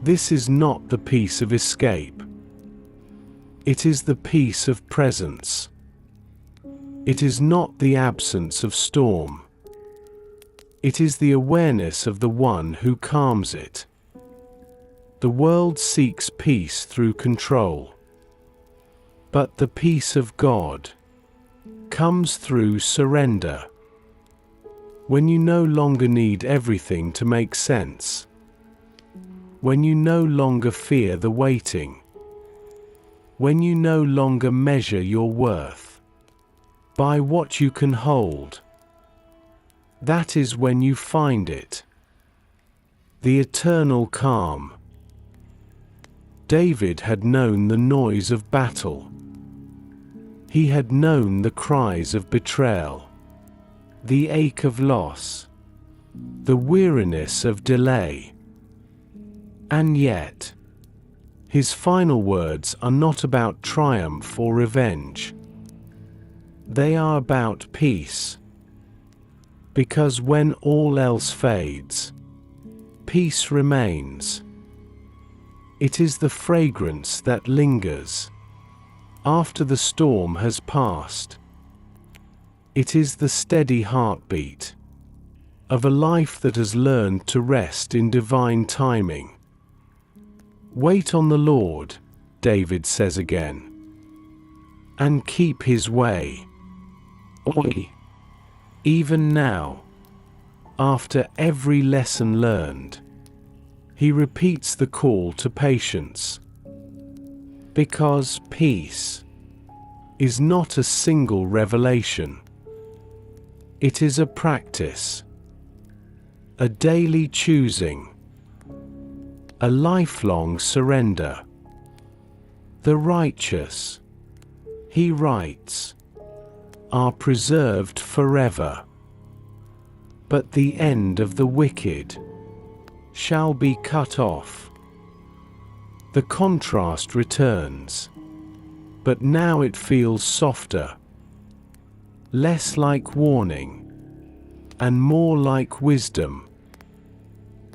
This is not the peace of escape. It is the peace of presence. It is not the absence of storm. It is the awareness of the one who calms it. The world seeks peace through control, but the peace of God comes through surrender. When you no longer need everything to make sense. When you no longer fear the waiting. When you no longer measure your worth by what you can hold. That is when you find it. The eternal calm. David had known the noise of battle. He had known the cries of betrayal, the ache of loss, the weariness of delay. And yet, his final words are not about triumph or revenge. They are about peace. Because when all else fades, peace remains. It is the fragrance that lingers after the storm has passed. It is the steady heartbeat of a life that has learned to rest in divine timing. Wait on the Lord, David says again, and keep His way. Oi. Even now, after every lesson learned, he repeats the call to patience. Because peace is not a single revelation. It is a practice. a daily choosing, a lifelong surrender. The righteous, he writes, are preserved forever, but the end of the wicked shall be cut off. The contrast returns, but now it feels softer, less like warning, and more like wisdom.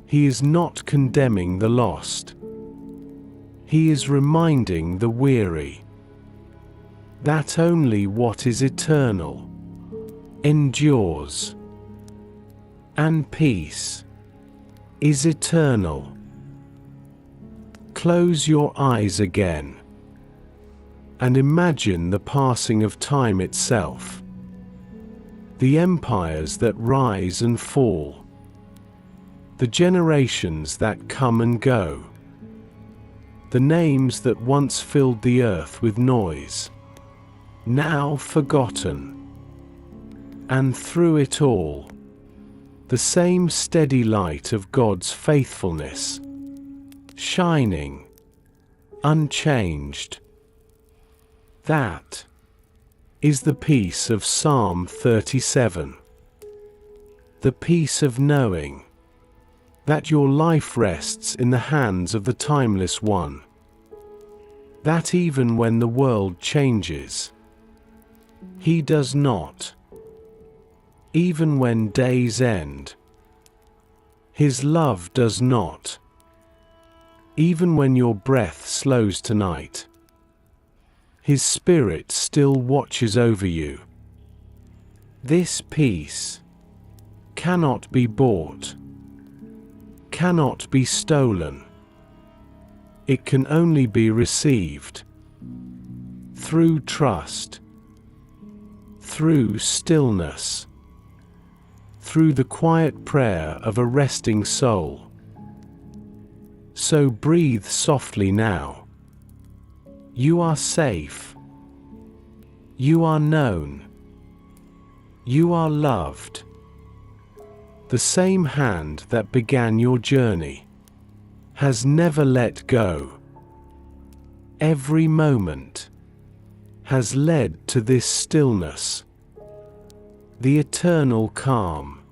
He is not condemning the lost. He is reminding the weary that only what is eternal endures, and peace is eternal. Close your eyes again and imagine the passing of time itself, the empires that rise and fall, the generations that come and go, the names that once filled the earth with noise, now forgotten. And through it all, the same steady light of God's faithfulness, shining, unchanged. That is the peace of Psalm 37. The peace of knowing that your life rests in the hands of the timeless one. That even when the world changes, he does not. Even when days end, his love does not. Even when your breath slows tonight, his spirit still watches over you. This peace cannot be bought, cannot be stolen. It can only be received through trust, through stillness, through the quiet prayer of a resting soul. So breathe softly now. You are safe. You are known. You are loved. The same hand that began your journey has never let go. Every moment has led to this stillness. The eternal calm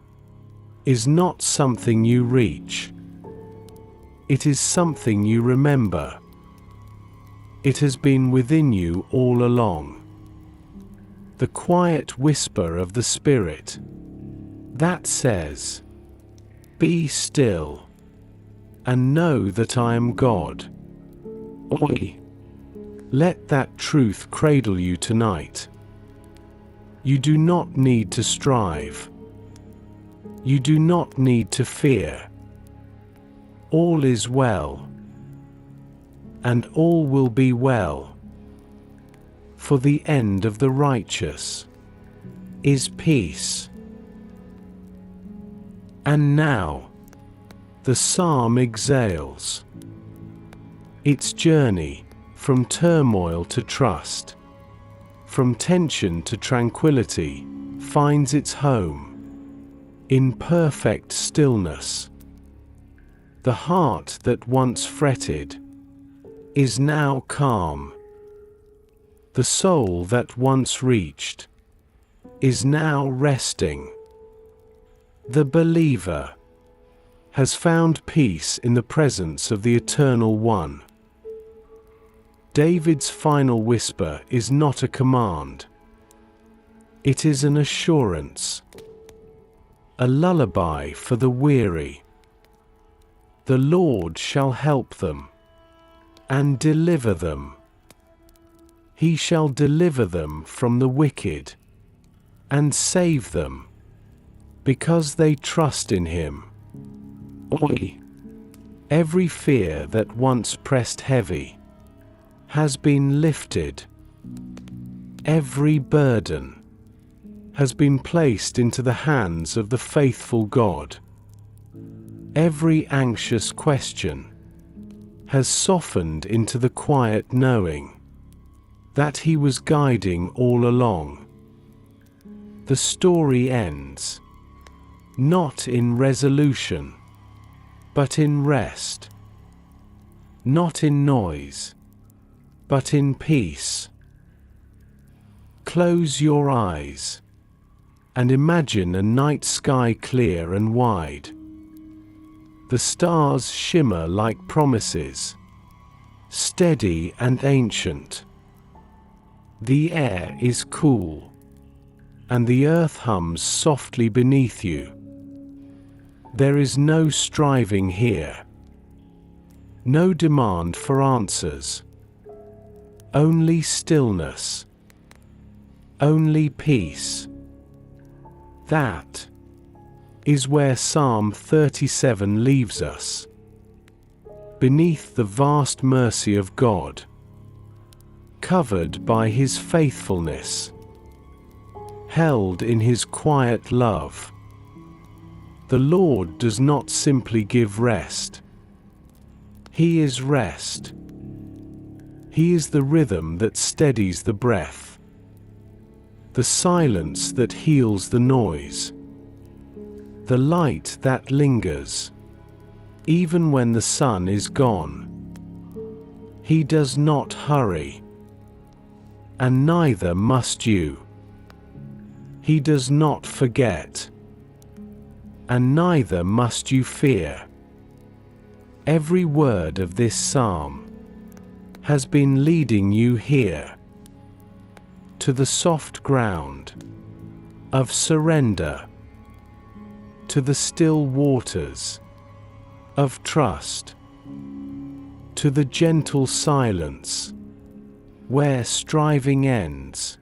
is not something you reach. It is something you remember. It has been within you all along. The quiet whisper of the Spirit that says, "Be still, and know that I am God." Oi! Let that truth cradle you tonight. You do not need to strive. You do not need to fear. All is well, and all will be well. For the end of the righteous is peace. And now, the psalm exhales. Its journey from turmoil to trust, from tension to tranquility, finds its home in perfect stillness. The heart that once fretted is now calm. The soul that once reached is now resting. The believer has found peace in the presence of the Eternal One. David's final whisper is not a command. It is an assurance, a lullaby for the weary. The Lord shall help them and deliver them. He shall deliver them from the wicked and save them, because they trust in him. Oi! Every fear that once pressed heavy has been lifted. Every burden has been placed into the hands of the faithful God. Every anxious question has softened into the quiet knowing that he was guiding all along. The story ends, not in resolution, but in rest, not in noise, but in peace. Close your eyes and imagine a night sky clear and wide. The stars shimmer like promises, steady and ancient. The air is cool, and the earth hums softly beneath you. There is no striving here, no demand for answers, only stillness, only peace. That is where Psalm 37 leaves us, beneath the vast mercy of God, covered by His faithfulness, held in His quiet love. The Lord does not simply give rest. He is rest. He is the rhythm that steadies the breath, the silence that heals the noise, the light that lingers, even when the sun is gone. He does not hurry, and neither must you. He does not forget, and neither must you fear. Every word of this psalm has been leading you here, to the soft ground of surrender, to the still waters of trust, to the gentle silence where striving ends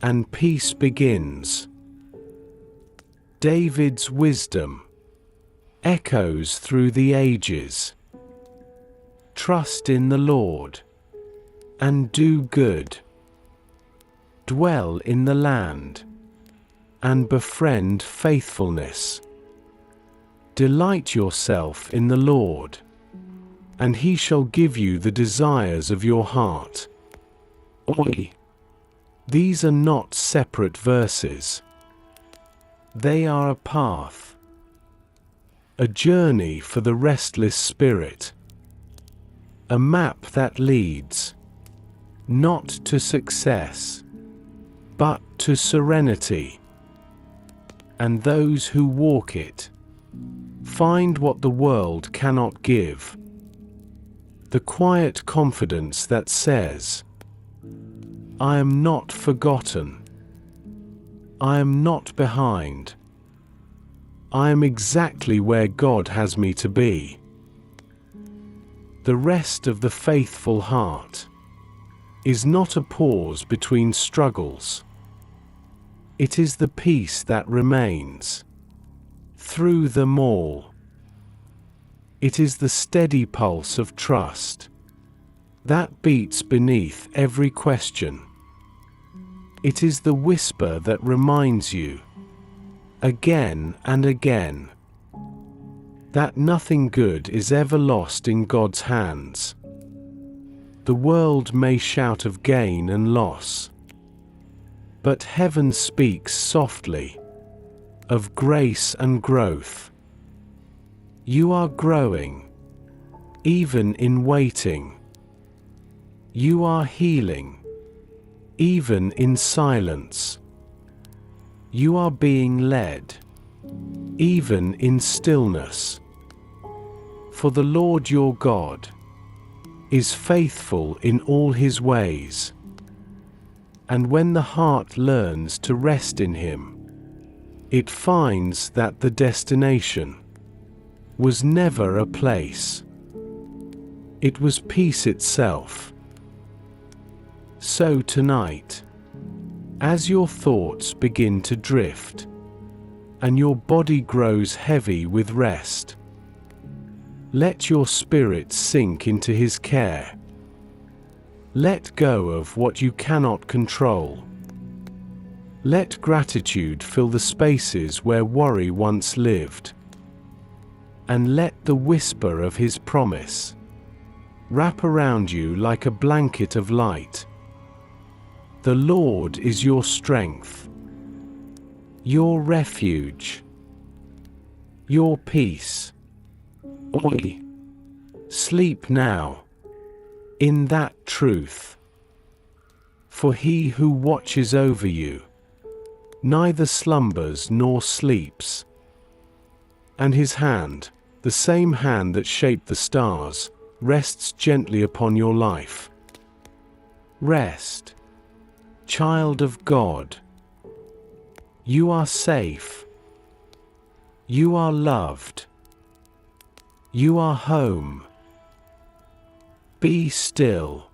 and peace begins. David's wisdom echoes through the ages. Trust in the Lord and do good. Dwell in the land and befriend faithfulness. Delight yourself in the Lord, and He shall give you the desires of your heart. Oi! These are not separate verses. They are a path, a journey for the restless spirit, a map that leads, not to success, but to serenity. And those who walk it find what the world cannot give, the quiet confidence that says, I am not forgotten. I am not behind. I am exactly where God has me to be. The rest of the faithful heart is not a pause between struggles. It is the peace that remains through them all. It is the steady pulse of trust that beats beneath every question. It is the whisper that reminds you, again and again, that nothing good is ever lost in God's hands. The world may shout of gain and loss, but heaven speaks softly of grace and growth. You are growing, even in waiting. You are healing, even in silence. You are being led, even in stillness. For the Lord your God is faithful in all His ways. And when the heart learns to rest in Him, it finds that the destination was never a place. It was peace itself. So tonight, as your thoughts begin to drift, and your body grows heavy with rest, let your spirit sink into His care. Let go of what you cannot control. Let gratitude fill the spaces where worry once lived. And let the whisper of His promise wrap around you like a blanket of light. The Lord is your strength, your refuge, your peace. Oi. Sleep now, in that truth. For he who watches over you neither slumbers nor sleeps. And his hand, the same hand that shaped the stars, rests gently upon your life. Rest, child of God. You are safe. You are loved. You are home. Be still,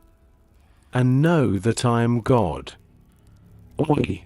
and know that I am God. Oi.